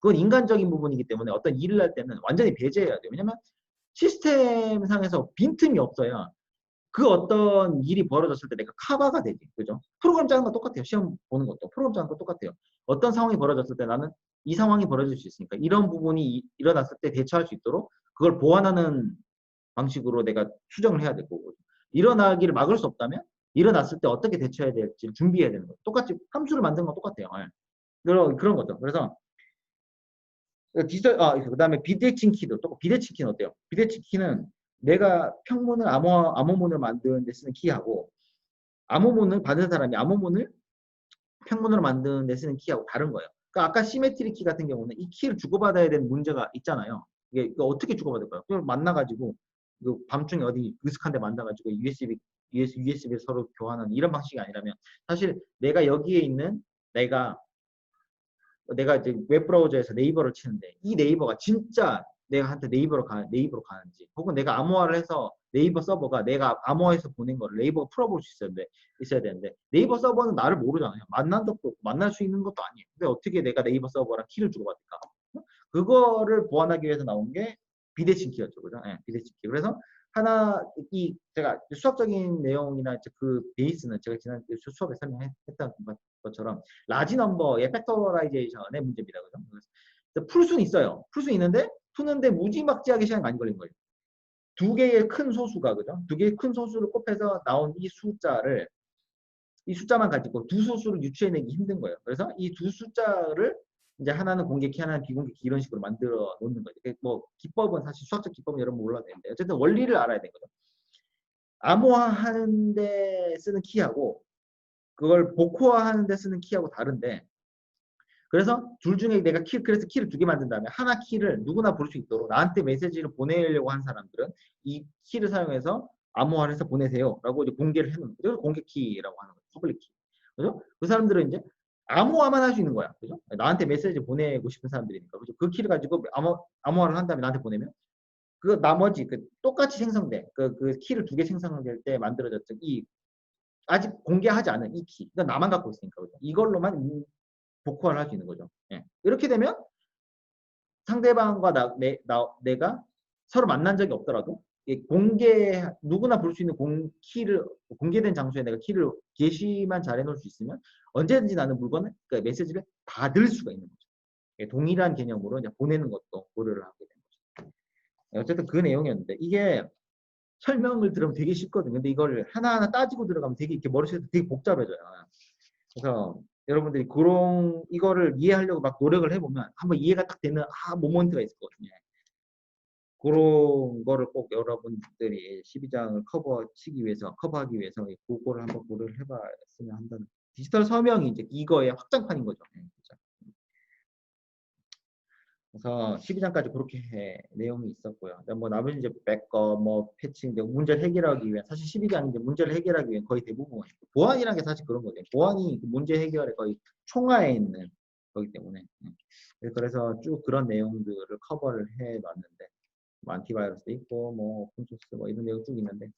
그건 인간적인 부분이기 때문에 어떤 일을 할 때는 완전히 배제해야 돼요. 왜냐면 시스템 상에서 빈틈이 없어야 그 어떤 일이 벌어졌을 때 내가 커버가 되지. 그죠? 프로그램 짜는 건 똑같아요. 시험 보는 것도. 프로그램 짜는 건 똑같아요. 어떤 상황이 벌어졌을 때 나는 이 상황이 벌어질 수 있으니까 이런 부분이 일어났을 때 대처할 수 있도록 그걸 보완하는 방식으로 내가 수정을 해야 될 거고. 일어나기를 막을 수 없다면 일어났을 때 어떻게 대처해야 될지 준비해야 되는 거예요. 똑같이 함수를 만드는 건 똑같아요. 예. 그런 거죠. 그래서 그다음에 비대칭 키도 또 비대칭 키는 어때요? 비대칭 키는 내가 평문을 암호문을 만드는 데 쓰는 키하고 암호문을 받은 사람이 암호문을 평문으로 만드는 데 쓰는 키하고 다른 거예요. 그러니까 아까 시메트리 키 같은 경우는 이 키를 주고받아야 되는 문제가 있잖아요. 이거 어떻게 주고받을까요? 그걸 만나가지고 밤중에 어디 으슥한 데 만나가지고 USB 서로 교환하는 이런 방식이 아니라면 사실 내가 여기에 있는 내가 이제 웹브라우저에서 네이버를 치는데 이 네이버가 진짜 내가 한테 네이버로 가는지 혹은 내가 암호화를 해서 네이버 서버가 내가 암호화해서 보낸 거를 네이버가 풀어볼 수 있어야 되는데 네이버 서버는 나를 모르잖아요. 만난 적도 없고 만날 수 있는 것도 아니에요. 근데 어떻게 내가 네이버 서버랑 키를 주고받을까? 그거를 보완하기 위해서 나온 게 비대칭 키였죠. 그죠? 네, 비대칭 키. 그래서 제가 수학적인 내용이나 그 베이스는 제가 지난 수업에 설명했던 것처럼 라지 넘버의 팩터라이제이션의 문제입니다. 그죠? 그래서 풀 수는 있어요. 풀 수 있는데 푸는데 무지막지하게 시간이 많이 걸린 거예요. 두 개의 큰 소수가 그죠? 두 개의 큰 소수를 곱해서 나온 이 숫자만 가지고 두 소수를 유추해내기 힘든 거예요. 그래서 이 두 숫자를 이제 하나는 공개키, 하나는 비공개키 이런 식으로 만들어 놓는 거죠. 뭐 기법은 사실 수학적 기법은 여러분 몰라도 되는데 어쨌든 원리를 알아야 되거든. 암호화하는 데 쓰는 키하고 그걸 복호화하는 데 쓰는 키하고 다른데 그래서 둘 중에 내가 그래서 키를 두 개 만든 다음에 하나 키를 누구나 볼 수 있도록 나한테 메시지를 보내려고 한 사람들은 이 키를 사용해서 암호화를 해서 보내세요 라고 이제 공개를 해놓는 거죠. 공개 키라고 하는 거죠. 퍼블릭 키. 그죠? 그 사람들은 이제 암호화만 할 수 있는 거야. 그죠? 나한테 메시지 보내고 싶은 사람들이니까. 그죠? 그 키를 가지고 암호화를 한 다음에 나한테 보내면 그 나머지 똑같이 생성돼. 그 키를 두 개 생성될 때 만들어졌던 아직 공개하지 않은 이 키. 이건 나만 갖고 있으니까. 그죠? 이걸로만 복호화를 할 수 있는 거죠. 예. 이렇게 되면 상대방과 내가 서로 만난 적이 없더라도 누구나 볼 수 있는 키를 공개된 장소에 내가 키를 게시만 잘 해놓을 수 있으면 언제든지 나는 물건을 그러니까 메시지를 받을 수가 있는 거죠. 예, 동일한 개념으로 이제 보내는 것도 고려를 하게 된 거죠. 예, 어쨌든 그 내용이었는데 이게 설명을 들으면 되게 쉽거든요. 근데 이걸 하나하나 따지고 들어가면 되게 이렇게 머릿속에 되게 복잡해져요. 그래서 여러분들이 이거를 이해하려고 막 노력을 해보면 한번 이해가 딱 되는 모먼트가 있을 거거든요. 그런 거를 꼭 여러분들이 12장을 커버하기 위해서 그거를 한번 고려를 해봤으면 한다는. 디지털 서명이 이제 이거의 확장판인 거죠. 그렇죠? 그래서 12장까지 그렇게 내용이 있었고요. 뭐 나머지 이제 백업, 뭐 패칭, 문제를 해결하기 위한 사실 12장 이제 문제를 해결하기 위한 거의 대부분 보안이라는 게 사실 그런 거죠. 보안이 문제 해결에 거의 총하에 있는 거기 때문에 그래서 쭉 그런 내용들을 커버를 해놨는데 뭐 안티바이러스도 있고 뭐 오픈소스 뭐 이런 내용 쭉 있는데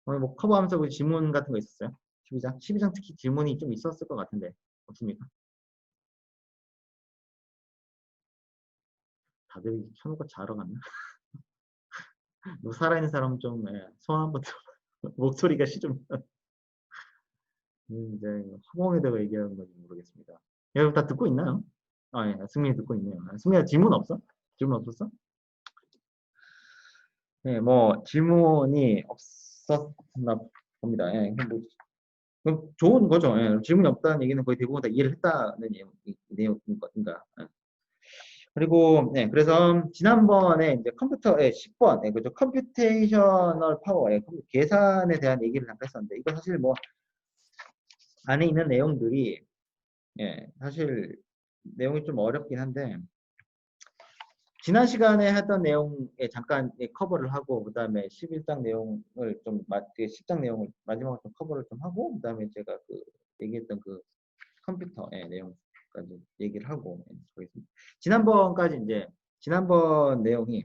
오늘 뭐 커버하면서 그 질문 같은 거 있었어요? 12장 특히 질문이 좀 있었을 것 같은데 없습니까? 다들 켜놓고 자러 갔나? 뭐 살아있는 사람 좀 소원 한번 들어 목소리가 시좀 이제 허공에 대고 얘기하는 건지 모르겠습니다. 여러분 다 듣고 있나요? 예, 승민이 듣고 있네요. 승민아 질문 없어? 질문 없었어? 네, 뭐 질문이 없었나 봅니다. 예, 뭐 좋은 거죠. 예, 질문이 없다는 얘기는 거의 대부분 다 이해를 했다는 내용인 것인가. 예. 그리고 그래서 지난번에 이제 컴퓨터의 10번, 그죠? 컴퓨테이셔널 파워, 계산에 대한 얘기를 잠깐 했었는데 이거 사실 뭐 안에 있는 내용들이 사실 내용이 좀 어렵긴 한데 지난 시간에 했던 내용에 잠깐 커버를 하고 그 다음에 11장 내용을 좀 10장 내용을 마지막으로 좀 커버를 좀 하고 그 다음에 제가 얘기했던 컴퓨터의 내용까지 얘기를 하고 보겠습니다. 지난번 내용이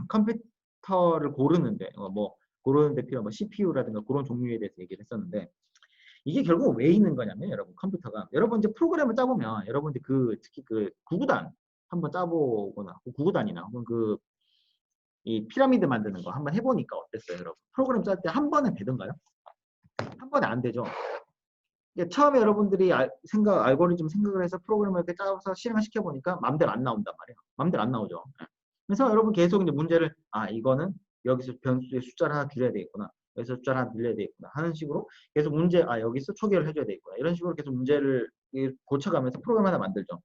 컴퓨터를 고르는데 뭐 그런 데 필요한 뭐 CPU라든가 그런 종류에 대해서 얘기를 했었는데 이게 결국 왜 있는 거냐면 여러분 컴퓨터가 여러분 이제 프로그램을 짜보면 여러분들 그 특히 그 구구단 한번 짜보거나 구구단이나 혹은 그 이 피라미드 만드는 거 한번 해보니까 어땠어요, 여러분? 프로그램 짤 때 한 번에 되던가요? 한 번에 안 되죠. 이게 처음에 여러분들이 알고리즘 생각을 해서 프로그램을 이렇게 짜서 실행을 시켜보니까 마음대로 안 나온단 말이에요. 마음대로 안 나오죠. 예. 그래서 여러분 계속 이제 문제를, 이거는 여기서 변수의 숫자를 하나 줄여야 되겠구나. 여기서 숫자를 하나 늘려야 되겠구나. 하는 식으로 계속 여기서 초기화를 해줘야 되겠구나. 이런 식으로 계속 문제를 고쳐가면서 프로그램 하나 만들죠.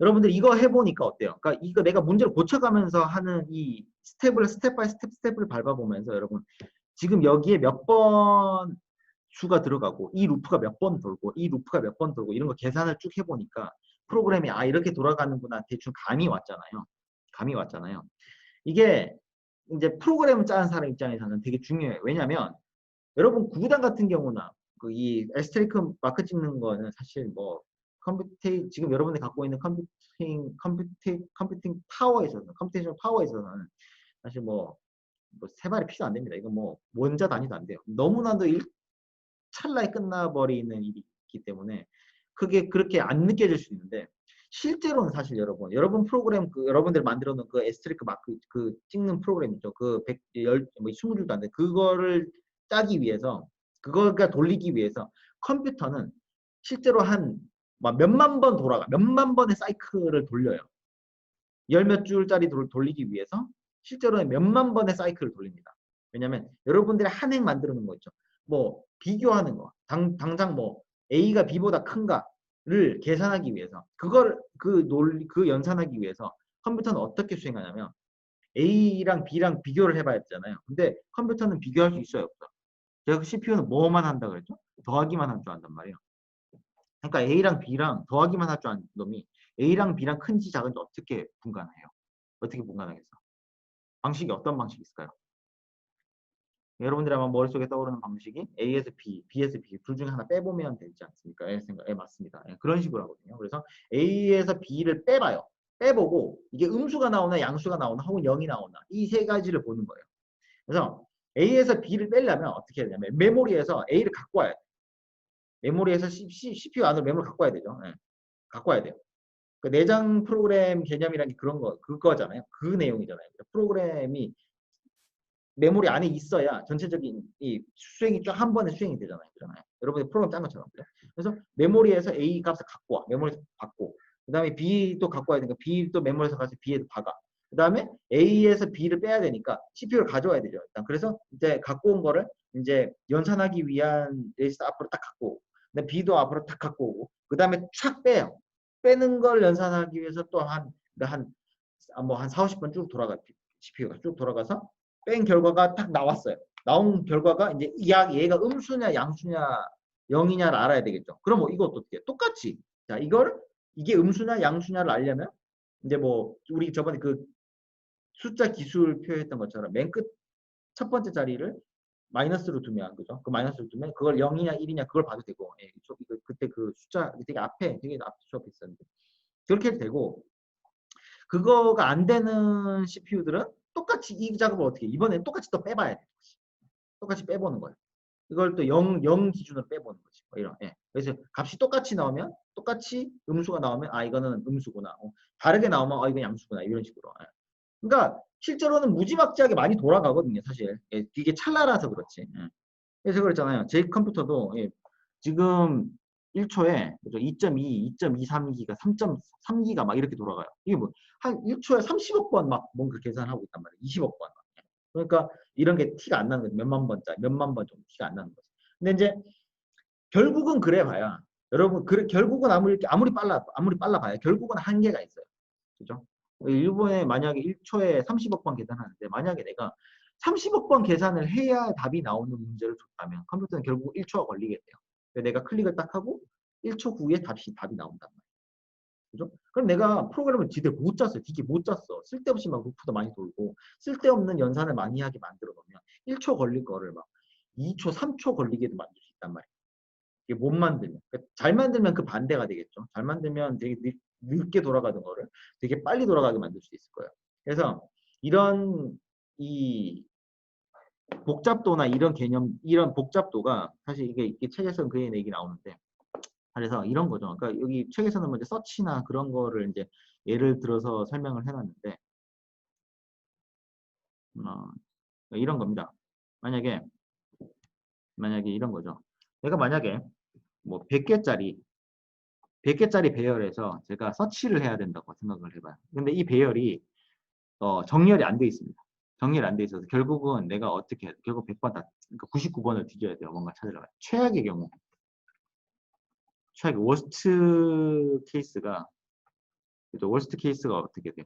여러분들 이거 해보니까 어때요? 그러니까 이거 내가 문제를 고쳐가면서 하는 이 스텝 바이 스텝을 밟아보면서 여러분 지금 여기에 몇 번 수가 들어가고 이 루프가 몇 번 돌고 이 루프가 몇 번 돌고 이런 거 계산을 쭉 해보니까 프로그램이 이렇게 돌아가는구나 대충 감이 왔잖아요. 감이 왔잖아요. 이게 이제 프로그램을 짜는 사람 입장에서는 되게 중요해요. 왜냐하면 여러분 구구단 같은 경우나 그 이 에스테리크 마크 찍는 거는 사실 뭐 지금 여러분이 갖고 있는 컴퓨팅 파워에서는 컴퓨테이션 파워에서는 사실 뭐 세 발이 필요 안 됩니다. 이거 뭐 원자 단위도 안 돼요. 너무나도 찰나에 끝나버리는 일이 있기 때문에 그게 그렇게 안 느껴질 수 있는데 실제로는 사실 여러분 프로그램 여러분들 만들어 놓은 그 에스테리크 마크 그 찍는 프로그램 있죠. 그 20줄도 안 돼. 그거를 짜기 위해서 그거가 돌리기 위해서 컴퓨터는 실제로 한 몇만 번 몇만 번의 사이클을 돌려요. 열 몇 줄짜리 돌리기 위해서 실제로는 몇만 번의 사이클을 돌립니다. 왜냐면 여러분들이 한 행 만들어 놓은 거 있죠. 뭐 비교하는 거. 당장 뭐 A가 B보다 큰가를 계산하기 위해서 그 연산하기 위해서 컴퓨터는 어떻게 수행하냐면 A랑 B랑 비교를 해봐야 되잖아요. 근데 컴퓨터는 비교할 수 있어요, 없어? 제가 CPU는 뭐만 한다 그랬죠? 더하기만 할 줄 안단 말이에요. 그러니까 A랑 B랑 더하기만 할 줄 아는 놈이 A랑 B랑 큰지 작은지 어떻게 분간해요? 어떻게 분간하겠어? 방식이 어떤 방식이 있을까요? 여러분들이 아마 머릿속에 떠오르는 방식이 A에서 B, B에서 B 둘 중에 하나 빼보면 되지 않습니까? 맞습니다. 그런 식으로 하거든요. 그래서 A에서 B를 빼봐요. 빼보고 이게 음수가 나오나 양수가 나오나 혹은 0이 나오나 이 세 가지를 보는 거예요. 그래서 A에서 B를 빼려면 어떻게 해야 되냐면 메모리에서 A를 갖고 와야 돼요. 메모리에서 CPU 안으로 메모를 갖고 와야 되죠. 갖고 와야 돼요. 그 내장 프로그램 개념이라는 게 그거잖아요. 그 내용이잖아요. 프로그램이 메모리 안에 있어야 전체적인 이 수행이 쫙 한 번에 수행이 되잖아요. 여러분이 프로그램 짠 것처럼. 그래서 메모리에서 A 값을 갖고 와. 메모리에서 받고. 그 다음에 B도 갖고 와야 되니까 B도 메모리에서 가서 B에도 박아. 그 다음에 A에서 B를 빼야 되니까 CPU를 가져와야 되죠. 일단. 그래서 이제 갖고 온 거를 이제 연산하기 위한 레지스터 앞으로 딱 갖고 오고. 그다음에 B도 앞으로 딱 갖고 오고. 그 다음에 촥 빼요. 빼는 걸 연산하기 위해서 또 한 4, 50번 쭉 CPU가 쭉 돌아가서 뺀 결과가 딱 나왔어요. 나온 결과가 이제 얘가 음수냐 양수냐 0이냐를 알아야 되겠죠. 그럼 뭐 이것도 어떻게 똑같이 자 이게 음수냐 양수냐를 알려면 이제 뭐 우리 저번에 그 숫자 기술 표현했던 것처럼 맨 끝 첫 번째 자리를 마이너스로 두면 그죠? 그 마이너스로 두면 그걸 0이냐 1이냐 그걸 봐도 되고 그때 그 숫자 되게 앞에 수업이 있었는데 그렇게 해도 되고 그거가 안 되는 CPU들은 똑같이 이 작업을 어떻게 해? 이번엔 똑같이 또 빼봐야 돼. 똑같이 빼보는 거예요. 이걸 또 0 기준으로 빼보는 거지. 뭐 이런. 그래서 값이 똑같이 나오면 똑같이 음수가 나오면 이거는 음수구나. 다르게 나오면 이건 양수구나. 이런 식으로. 그러니까 실제로는 무지막지하게 많이 돌아가거든요. 사실. 이게 찰나라서 그렇지. 그래서 그랬잖아요. 제 컴퓨터도 지금 1초에 2.2, 2.232기가, 3.3기가 막 이렇게 돌아가요. 이게 뭐 한 1초에 30억 번 막 뭔가 계산하고 있단 말이에요. 20억 번. 그러니까 이런 게 티가 안 나는 거죠. 몇만 번 정도 티가 안 나는 거죠. 근데 이제 결국은 그래 봐야 여러분 결국은 아무리 빨라 봐야 결국은 한계가 있어요. 그죠? 일본에 만약에 1초에 30억 번 계산하는데 만약에 내가 30억 번 계산을 해야 답이 나오는 문제를 줬다면 컴퓨터는 결국 1초가 걸리겠대요. 내가 클릭을 딱 하고 1초 후에 답이 나온단 말이에요. 그죠? 그럼 내가 프로그램을 제대로 못 짰어요. 되게 못 짰어. 쓸데없이 막 루프도 많이 돌고 쓸데없는 연산을 많이 하게 만들어 놓으면 1초 걸릴 거를 막 2초, 3초 걸리게도 만들 수 있단 말이에요. 이게 못 만들면. 그러니까 잘 만들면 그 반대가 되겠죠. 잘 만들면 되게 늦게 돌아가던 거를 되게 빨리 돌아가게 만들 수 있을 거예요. 그래서 이런 이 복잡도나 이런 개념, 이런 복잡도가 사실 이게 책에서는 그 얘기 나오는데, 그래서 이런 거죠. 그러니까 여기 책에서는 먼저 서치나 그런 거를 이제 예를 들어서 설명을 해놨는데, 이런 겁니다. 만약에 이런 거죠. 내가 만약에 뭐 100개짜리 배열에서 제가 서치를 해야 된다고 생각을 해봐요. 근데 이 배열이 정렬이 안 돼 있습니다. 정렬이 안 돼 있어서 결국은 내가 어떻게 해야 돼? 결국 100번 다, 그러니까 99번을 뒤져야 돼요. 뭔가 찾으려면. 최악의 경우, 워스트 케이스가, 그죠? 워스트 케이스가 어떻게 돼요?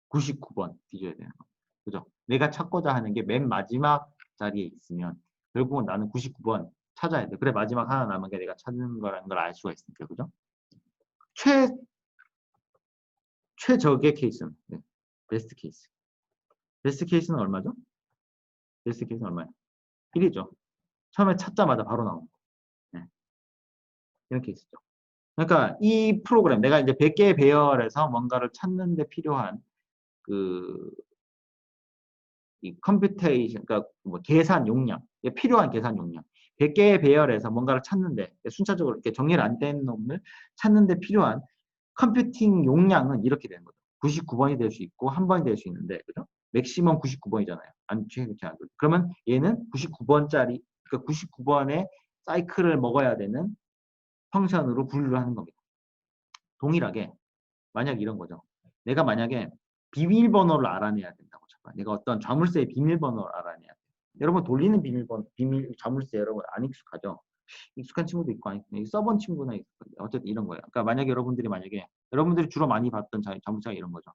99번 뒤져야 되는 거. 그죠? 내가 찾고자 하는 게 맨 마지막 자리에 있으면 결국은 나는 99번 찾아야 돼. 그래 마지막 하나 남은 게 내가 찾는 거라는 걸 알 수가 있으니까. 그죠? 최 최적의 케이스는 베스트 케이스. 베스트 케이스는 얼마죠? 베스트 케이스는 얼마예요? 1이죠. 처음에 찾자마자 바로 나오는 거. 네. 이런 케이스죠. 그러니까 이 프로그램, 내가 이제 100개의 배열에서 뭔가를 찾는 데 필요한 그 이 컴퓨테이션, 그러니까 뭐 계산 용량, 필요한 계산 용량. 100개의 배열에서 뭔가를 찾는데 순차적으로 이렇게 정리를 안 된 놈을 찾는데 필요한 컴퓨팅 용량은 이렇게 되는 거죠. 99번이 될 수 있고 한 번이 될 수 있는데, 그죠? 맥시멈 99번이잖아요. 안 최고치 않고. 그러면 얘는 99번짜리, 그러니까 99번의 사이클을 먹어야 되는 펑션으로 분류를 하는 겁니다. 동일하게 만약 이런 거죠. 내가 만약에 비밀번호를 알아내야 된다고 쳐봐. 내가 어떤 자물쇠의 비밀번호를 알아내야 돼. 여러분 돌리는 비밀 자물쇠 여러분 안 익숙하죠? 익숙한 친구도 있고 아니 써본 친구나 있을 건데 어쨌든 이런 거예요. 그러니까 만약에 여러분들이 주로 많이 봤던 자물쇠가 이런 거죠.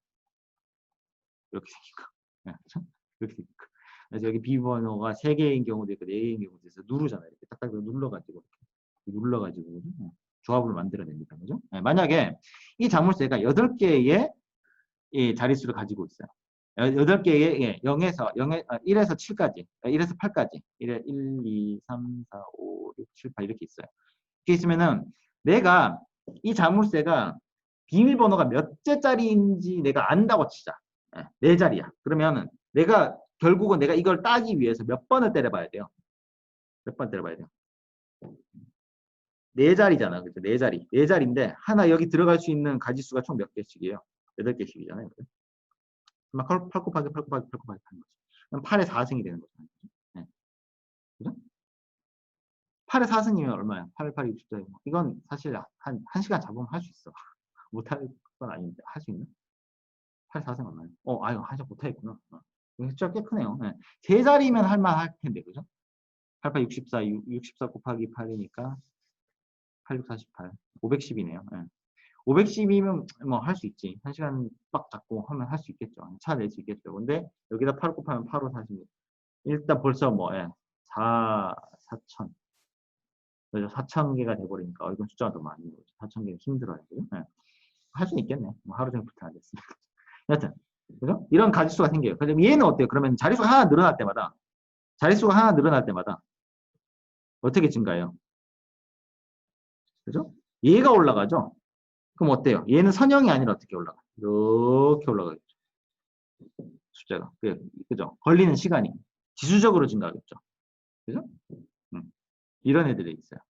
이렇게 생긴 거. 네, 그렇죠? 이렇게 생긴 거. 그래서 여기 비밀번호가 3개인 경우도 있고 4개인 경우도 있어서 누르잖아요. 이렇게 딱딱 눌러가지고 조합을 만들어냅니다. 그죠? 네, 만약에 이 자물쇠가 8개의 자릿수를 가지고 있어요. 8개의 1에서 7까지, 1에서 8까지, 1, 2, 3, 4, 5, 6, 7, 8 이렇게 있어요. 이렇게 있으면은 내가 이 자물쇠가 비밀번호가 몇 개짜리인지 내가 안다고 치자. 4자리야. 그러면은 결국은 내가 이걸 따기 위해서 몇 번을 때려봐야 돼요. 몇 번 때려봐야 돼요. 4자리잖아. 그죠? 4자리. 4자리인데 하나 여기 들어갈 수 있는 가지수가 총 몇 개씩이에요? 8개씩이잖아요. 막 8 곱하기 8 곱하기 8 곱하기 하는 거죠. 그럼 8의 4승이 되는 거죠. 네. 그죠? 8의 4승이면 얼마야? 8, 8, 60자. 이건 사실 한 1시간 잡으면 할 수 있어. 못할 건 아닌데. 할 수 있나? 8, 4승 얼마야? 아유, 한시간 못하겠구나. 숫자 꽤 크네요. 네. 3자리면 할만할 텐데, 그죠? 8, 8, 64, 64 곱하기 8이니까 8, 6, 48. 510이네요. 네. 510이면 뭐 할 수 있지. 1시간 빡 잡고 하면 할 수 있겠죠. 찾아낼 수 있겠죠. 근데 여기다 8 곱하면 8, 5, 46. 일단 벌써 뭐, 4천. 그래서 4,000개가 돼버리니까, 이건 숫자가 더 많이 나오죠. 4,000개는 힘들어요. 네. 할 수 있겠네. 뭐 하루 종일 붙어야 됐습니다. 여튼, 그죠? 이런 가지수가 생겨요. 그럼 얘는 어때요? 그러면 자릿수가 하나 늘어날 때마다 어떻게 증가해요? 그죠? 얘가 올라가죠? 그럼 어때요? 얘는 선형이 아니라 어떻게 올라가? 이렇게 올라가겠죠. 숫자가. 그죠? 걸리는 시간이 지수적으로 증가하겠죠. 그죠? 이런 애들이 있어요.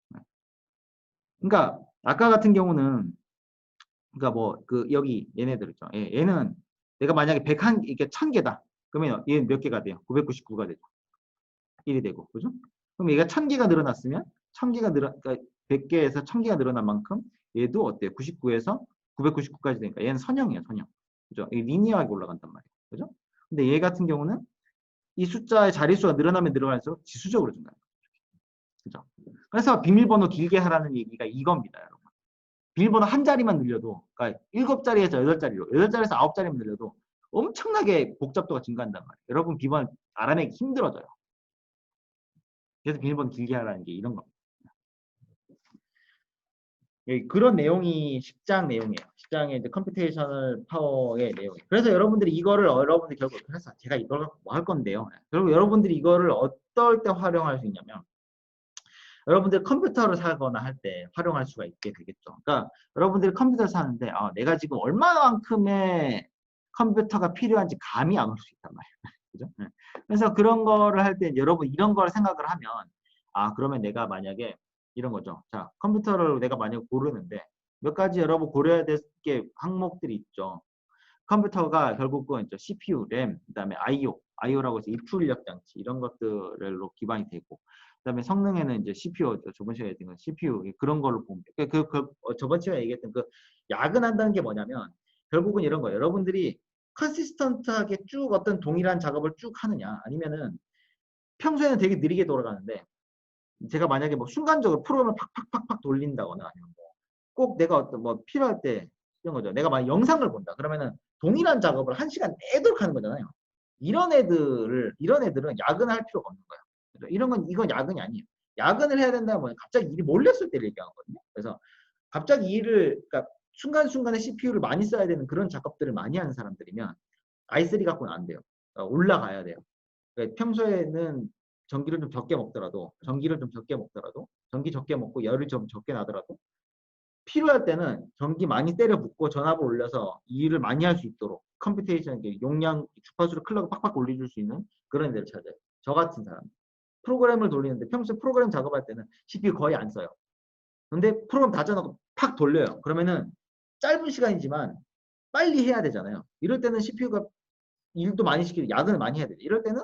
그러니까 아까 같은 경우는 그러니까 뭐 여기 얘네들 있죠. 얘는 내가 만약에 101 이게 1000개다. 그러면 얘는 몇 개가 돼요? 999가 되죠. 1이 되고. 그죠? 그럼 얘가 1000개가 늘어났으면 1000개가 그러니까 100개에서 1000개가 늘어난 만큼 얘도 어때요? 99에서 999까지 되니까 얘는 선형이에요, 선형. 그죠? 이게 리니어하게 올라간단 말이에요. 그죠? 근데 얘 같은 경우는 이 숫자의 자릿수가 늘어나면 늘어날수록 지수적으로 증가해요. 그죠? 그래서 비밀번호 길게 하라는 얘기가 이겁니다, 여러분. 비밀번호 한 자리만 늘려도, 그러니까 7자리에서 8자리로, 8자리에서 9자리만 늘려도 엄청나게 복잡도가 증가한단 말이에요. 여러분 비번 알아내기 힘들어져요. 그래서 비밀번호 길게 하라는 게 이런 겁니다. 그런 내용이 10장 내용이에요. 10장의 이제 컴퓨테이셔널 파워의 내용이에요. 그래서 여러분들이 결국 그래서 제가 이걸 갖고 뭐 할 건데요. 결국 여러분들이 이거를 어떨 때 활용할 수 있냐면 여러분들 컴퓨터를 사거나 할 때 활용할 수가 있게 되겠죠. 그러니까 여러분들이 컴퓨터를 사는데 내가 지금 얼마만큼의 컴퓨터가 필요한지 감이 안 올 수 있단 말이에요. 그죠? 네. 그래서 그런 거를 할 때 여러분 이런 걸 생각을 하면 그러면 내가 만약에 이런 거죠. 자, 컴퓨터를 내가 만약에 고르는데 몇 가지 여러분 고려해야 될 게 항목들이 있죠. 컴퓨터가 결국은 이제 CPU, 램, 그다음에 IO라고 해서 입출 력 장치 이런 것들로 기반이 되고, 그다음에 성능에는 이제 CPU, 저번 시간에 얘기했던 CPU 그런 걸로 보면 돼. 저번 시간에 얘기했던 그 야근한다는 게 뭐냐면 결국은 이런 거예요. 여러분들이 컨시스턴트하게 쭉 어떤 동일한 작업을 쭉 하느냐, 아니면은 평소에는 되게 느리게 돌아가는데 제가 만약에 뭐 순간적으로 프로그램을 팍팍팍팍 돌린다거나 아니면 꼭 내가 어떤 뭐 필요할 때 이런 거죠. 내가 막 영상을 본다. 그러면은 동일한 작업을 1시간 내도록 하는 거잖아요. 이런 애들은 야근할 필요가 없는 거야. 이건 야근이 아니에요. 야근을 해야 된다면 갑자기 일이 몰렸을 때를 얘기하거든요. 그래서 갑자기 그러니까 순간순간에 CPU를 많이 써야 되는 그런 작업들을 많이 하는 사람들이면 i3 갖고는 안 돼요. 올라가야 돼요. 그러니까 평소에는 전기를 좀 적게 먹더라도, 전기 적게 먹고 열을 좀 적게 나더라도 필요할 때는 전기 많이 때려 붓고 전압을 올려서 이 일을 많이 할 수 있도록 컴퓨테이션 용량 주파수를 클럭을 팍팍 올려줄 수 있는 그런 데를 찾아요. 저 같은 사람. 프로그램을 돌리는데 평소에 프로그램 작업할 때는 CPU 거의 안 써요. 근데 프로그램 다 짜놓고 팍 돌려요. 그러면은 짧은 시간이지만 빨리 해야 되잖아요. 이럴 때는 CPU가 일도 많이 시키고 야근을 많이 해야 돼요. 이럴 때는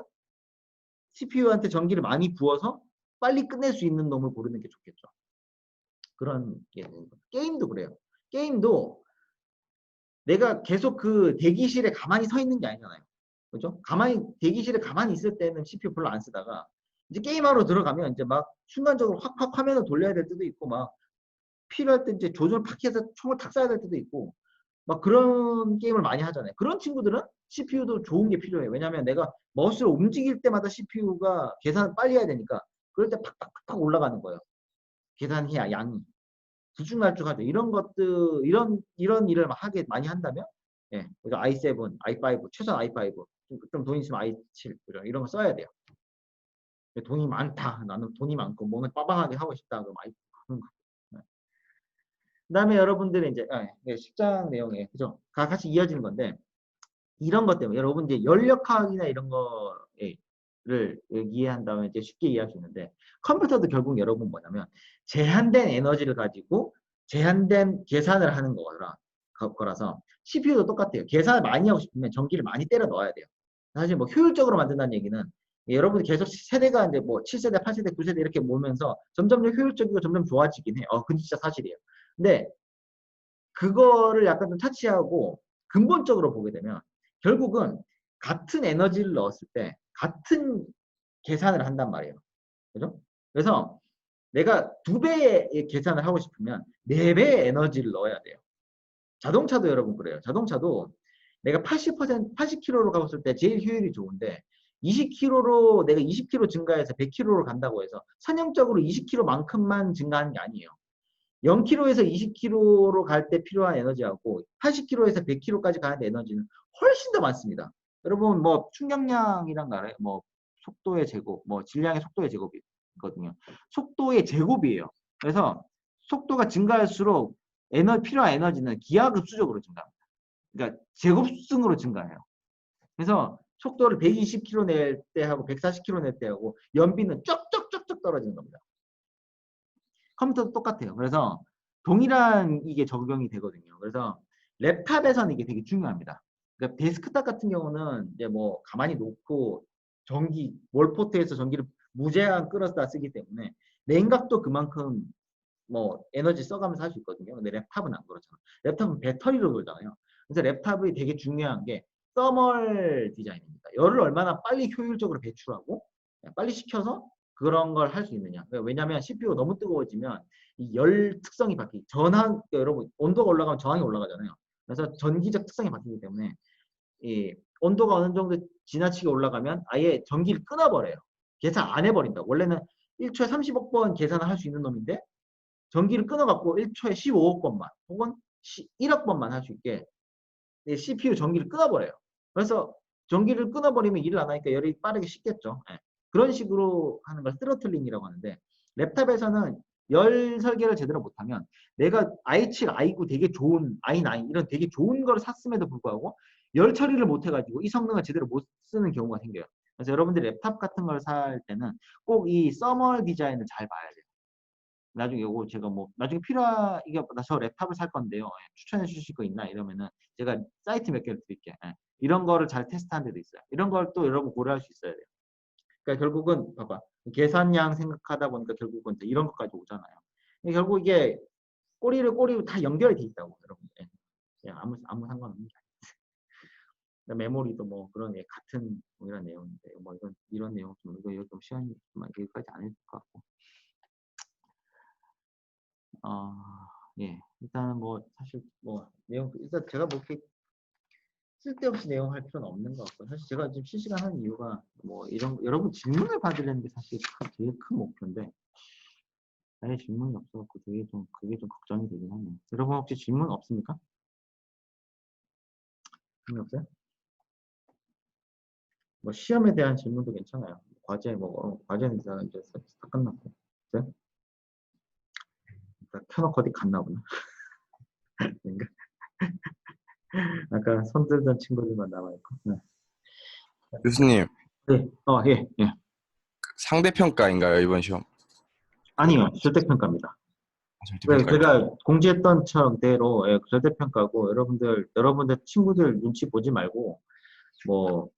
CPU한테 전기를 많이 부어서 빨리 끝낼 수 있는 놈을 고르는 게 좋겠죠. 그런 게 게임도 그래요. 게임도 내가 계속 그 대기실에 가만히 서 있는 게 아니잖아요. 그죠? 대기실에 가만히 있을 때는 CPU 별로 안 쓰다가 이제 게임하러 들어가면 이제 막 순간적으로 확 화면을 돌려야 될 때도 있고, 막 필요할 때 이제 조절 팍 해서 총을 탁 쏴야 될 때도 있고, 막 그런 게임을 많이 하잖아요. 그런 친구들은 CPU도 좋은 게 필요해요. 왜냐하면 내가 마우스를 움직일 때마다 CPU가 계산을 빨리 해야 되니까 그럴 때 팍팍팍 올라가는 거예요. 계산이 양이. 들쭉날쭉하죠. 이런 것들, 이런 일을 하게 많이 한다면, 예, 그래서 i7, i5, 최소한 i5, 좀 돈 있으면 i7, 이런 거 써야 돼요. 돈이 많다. 나는 돈이 많고, 뭔가 빠방하게 하고 싶다. 그럼 i5 하는 거. 그 다음에 여러분들이 이제, 식장 내용에, 그죠? 같이 이어지는 건데, 이런 것 때문에, 여러분 이제 연력화학이나 이런 거를 이해한다면 이제 쉽게 이해할 수 있는데, 컴퓨터도 결국 여러분 뭐냐면, 제한된 에너지를 가지고 제한된 계산을 하는 거라서 CPU도 똑같아요. 계산을 많이 하고 싶으면 전기를 많이 때려 넣어야 돼요. 사실 뭐 효율적으로 만든다는 얘기는 여러분이 계속 세대가 이제 뭐 7세대, 8세대, 9세대 이렇게 모으면서 점점 효율적이고 점점 좋아지긴 해요. 그건 진짜 사실이에요. 근데 그거를 약간 좀 타치하고 근본적으로 보게 되면 결국은 같은 에너지를 넣었을 때 같은 계산을 한단 말이에요. 그죠? 그래서 내가 2배의 계산을 하고 싶으면 4배의 에너지를 넣어야 돼요. 자동차도 여러분 그래요. 자동차도 내가 80km로 가봤을 때 제일 효율이 좋은데 20km로 내가 20km 증가해서 100km로 간다고 해서 선형적으로 20km만큼만 증가하는 게 아니에요. 0km에서 20km로 갈 때 필요한 에너지하고 80km에서 100km까지 가는 에너지는 훨씬 더 많습니다. 여러분 뭐 충격량이란 거 알아요? 뭐 속도의 제곱, 뭐 질량의 속도의 제곱이거든요. 속도의 제곱이에요. 그래서 속도가 증가할수록 필요한 에너지는 기하급수적으로 증가합니다. 그러니까 제곱승으로 증가해요. 그래서 속도를 120km 낼 때하고 140km 낼 때하고 연비는 쩍쩍쩍쩍 떨어지는 겁니다. 컴퓨터도 똑같아요. 그래서 동일한 이게 적용이 되거든요. 그래서 랩탑에서는 이게 되게 중요합니다. 그러니까 데스크탑 같은 경우는 이제 뭐 가만히 놓고 월포트에서 전기를 무제한 끌어다 쓰기 때문에 냉각도 그만큼 뭐 에너지 써가면서 할 수 있거든요. 근데 랩탑은 안 그렇잖아. 랩탑은 배터리로 돌잖아요. 그래서 랩탑이 되게 중요한 게 서멀 디자인입니다. 열을 얼마나 빨리 효율적으로 배출하고 빨리 식혀서 그런 걸 할 수 있느냐. 왜냐하면 CPU가 너무 뜨거워지면 이 열 특성이 그러니까 여러분 온도가 올라가면 저항이 올라가잖아요. 그래서 전기적 특성이 바뀌기 때문에 이 온도가 어느 정도 지나치게 올라가면 아예 전기를 끊어버려요. 계산 안 해버린다. 원래는 1초에 30억 번 계산을 할 수 있는 놈인데 전기를 끊어갖고 1초에 15억 번만 혹은 1억 번만 할 수 있게 CPU 전기를 끊어버려요. 그래서 전기를 끊어버리면 일을 안 하니까 열이 빠르게 식겠죠. 그런 식으로 하는 걸 스로틀링이라고 하는데 랩탑에서는 열 설계를 제대로 못하면 내가 i7, i9 되게 좋은 i9 이런 되게 좋은 걸 샀음에도 불구하고 열 처리를 못 해가지고 이 성능을 제대로 못 쓰는 경우가 생겨요. 그래서 여러분들이 랩탑 같은 걸 살 때는 꼭 이 서멀 디자인을 잘 봐야 돼요. 나중에 요거 제가 뭐 나중에 이게 나 저 랩탑을 살 건데요. 예, 추천해 주실 거 있나 이러면은 제가 사이트 몇 개를 드릴게요. 예. 이런 거를 잘 테스트한 데도 있어요. 이런 걸 또 여러분 고려할 수 있어야 돼요. 그러니까 결국은 봐봐 계산량 생각하다 보니까 결국은 이제 이런 것까지 오잖아요. 결국 이게 꼬리로 다 연결이 돼 있다고 여러분. 예. 그냥 아무 상관없는 게 아니에요. 메모리도 뭐 그런 같은 뭐 이런 내용인데 뭐 이런 내용 좀 이거 좀 시간이 좀 여기까지 안 해줄 것 같고. 예. 일단은 뭐 사실 뭐 내용 일단 제가 뭐 이렇게 쓸데없이 내용할 필요는 없는 것 같고 사실 제가 지금 실시간 하는 이유가 뭐 이런 여러분 질문을 받으려는 게 사실 제일 큰 목표인데 아예 질문이 없어갖고 그게 좀 걱정이 되긴 하네요. 여러분 혹시 질문 없습니까? 질문 없어요? 뭐 시험에 대한 질문도 괜찮아요. 과제는 이제 다 끝났고. 네? 켜놓고 어디 갔나 보네. 그러니까 아까 손 들던 친구들만 남아있고. 네. 교수님, 네. 예, 예. 상대평가인가요, 이번 시험? 아니요, 절대평가입니다. 네, 절대평가요? 제가 공지했던 그대로 예, 절대평가고 여러분들 친구들 눈치 보지 말고 뭐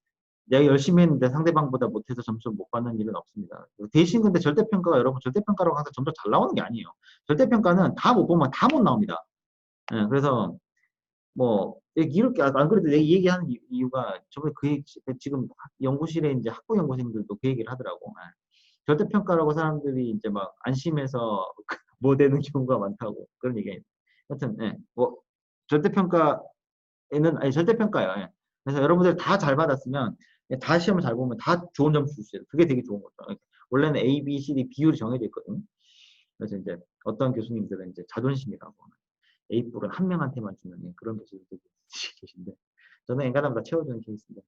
내가 열심히 했는데 상대방보다 못해서 점수 못 받는 일은 없습니다. 대신 근데 절대평가가 여러분 절대평가라고 해서 점수 잘 나오는 게 아니에요. 절대평가는 다 못 보면 다 못 나옵니다. 예, 그래서 뭐 이렇게 안 그래도 내 얘기하는 이유가 저번에 지금 연구실에 이제 학부 연구생들도 그 얘기를 하더라고. 예. 절대평가라고 사람들이 이제 막 안심해서 뭐 되는 경우가 많다고 그런 얘기. 하여튼 예, 뭐 절대평가에는 아니 절대평가예요. 예. 그래서 여러분들 다 잘 받았으면 예, 다 시험을 잘 보면 다 좋은 점수 줄 수 있어요. 그게 되게 좋은 거죠. 그러니까 원래는 A, B, C, D 비율이 정해져 있거든요. 그래서 이제 어떤 교수님들은 이제 자존심이라고 A+은 한 명한테만 주는 예, 그런 교수들도 계신데 저는 엔간하면 다 채워주는 케이스인데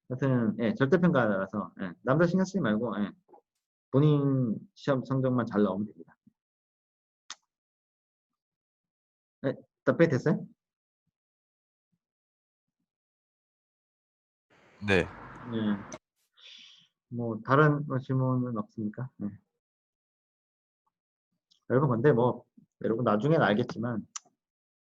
하여튼 예, 절대평가라서 예, 남들 신경 쓰지 말고 예, 본인 시험 성적만 잘 나오면 됩니다. 네, 답변이 됐어요? 네. 네. 뭐 다른 질문은 없습니까? 네. 여러분 근데 뭐 여러분 나중에는 알겠지만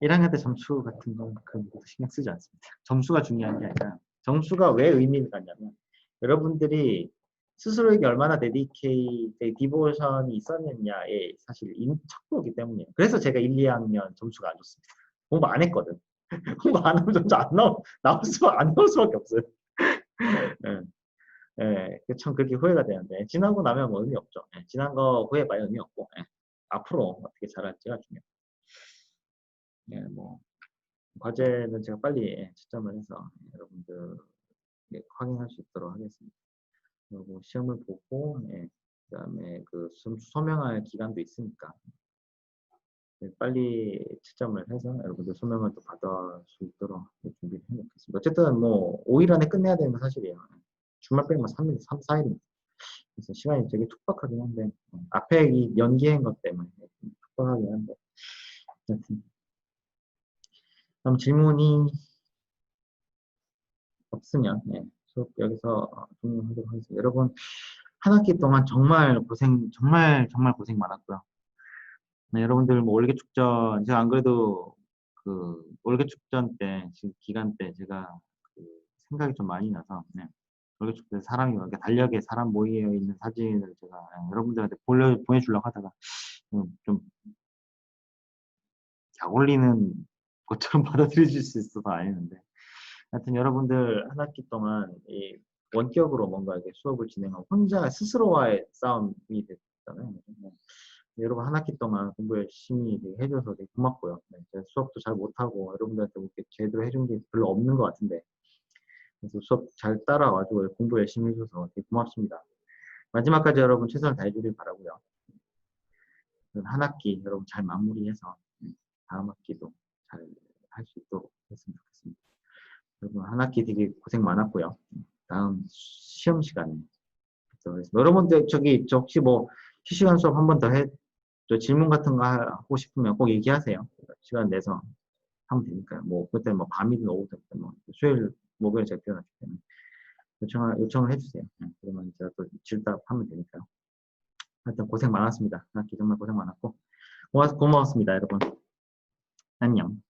1학년 때 점수 같은 건 그런 거 신경 쓰지 않습니다. 점수가 중요한 게 아니라 점수가 왜 의미를 갖냐면 여러분들이 스스로에게 얼마나 디보션이 있었느냐에 사실 척도이기 때문이에요. 그래서 제가 1, 2학년 점수가 안 좋습니다. 공부 안 했거든. 공부 안 하면 점수 안 나올 수밖에 없어요. 예. 예, 참 그렇게 후회가 되는데 지나고 나면 뭐 의미 없죠. 예, 지난 거 후회봐야 의미 없고 예, 앞으로 어떻게 잘할지가 중요해요. 예, 뭐 과제는 제가 빨리 예, 채점을 해서 여러분들 확인할 수 있도록 하겠습니다. 그리고 시험을 보고 예, 그다음에 그 소명할 기간도 있으니까 예, 빨리 채점을 해서 여러분들 소명을 또 받을 수 있도록 준비를 해놓겠습니다. 어쨌든 뭐 5일 안에 끝내야 되는 건 사실이에요. 주말 빼면 3일, 3, 4일입니다. 그래서 시간이 되게 촉박하긴 한데 앞에 이 연기한 것 때문에 촉박하긴 한데 하여튼 그럼 질문이 없으면 예, 수업 여기서 종료하도록 하겠습니다. 여러분 한 학기 동안 정말 고생 많았고요. 네, 여러분들 뭐 월계 축전 제가 안 그래도 그 월계 축전 때 지금 기간 때 제가 그 생각이 좀 많이 나서 네, 월계 축전 사람이 이렇게 달력에 사람 모여 있는 사진을 제가 여러분들한테 보내주려고 하다가 좀 약 올리는 것처럼 받아들여질 수 있어서 안 했는데 하여튼 여러분들 한 학기 동안 이 원격으로 뭔가 이렇게 수업을 진행하고 혼자 스스로와의 싸움이 됐잖아요. 여러분 한 학기 동안 공부 열심히 해줘서 되게 고맙고요. 네, 제가 수업도 잘 못하고 여러분들한테 그렇게 제대로 해준 게 별로 없는 것 같은데 그래서 수업 잘 따라와주고 공부 열심히 해줘서 되게 고맙습니다. 마지막까지 여러분 최선을 다해주길 바라고요. 한 학기 여러분 잘 마무리해서 다음 학기도 잘 할 수 있도록 했으면 좋겠습니다. 여러분 한 학기 되게 고생 많았고요. 다음 시험 시간에 여러분들 저 혹시 뭐 실시간 수업 한 번 더 저 질문 같은 거 하고 싶으면 꼭 얘기하세요. 시간 내서 하면 되니까요. 뭐 그때 뭐 밤이든 오후든 뭐 수요일 목요일에 제가 비워놨기 때문에 요청을 해주세요. 그러면 제가 또 질답하면 되니까요. 하여튼 고생 많았습니다. 학기 정말 고생 많았고 고마웠습니다, 여러분. 안녕.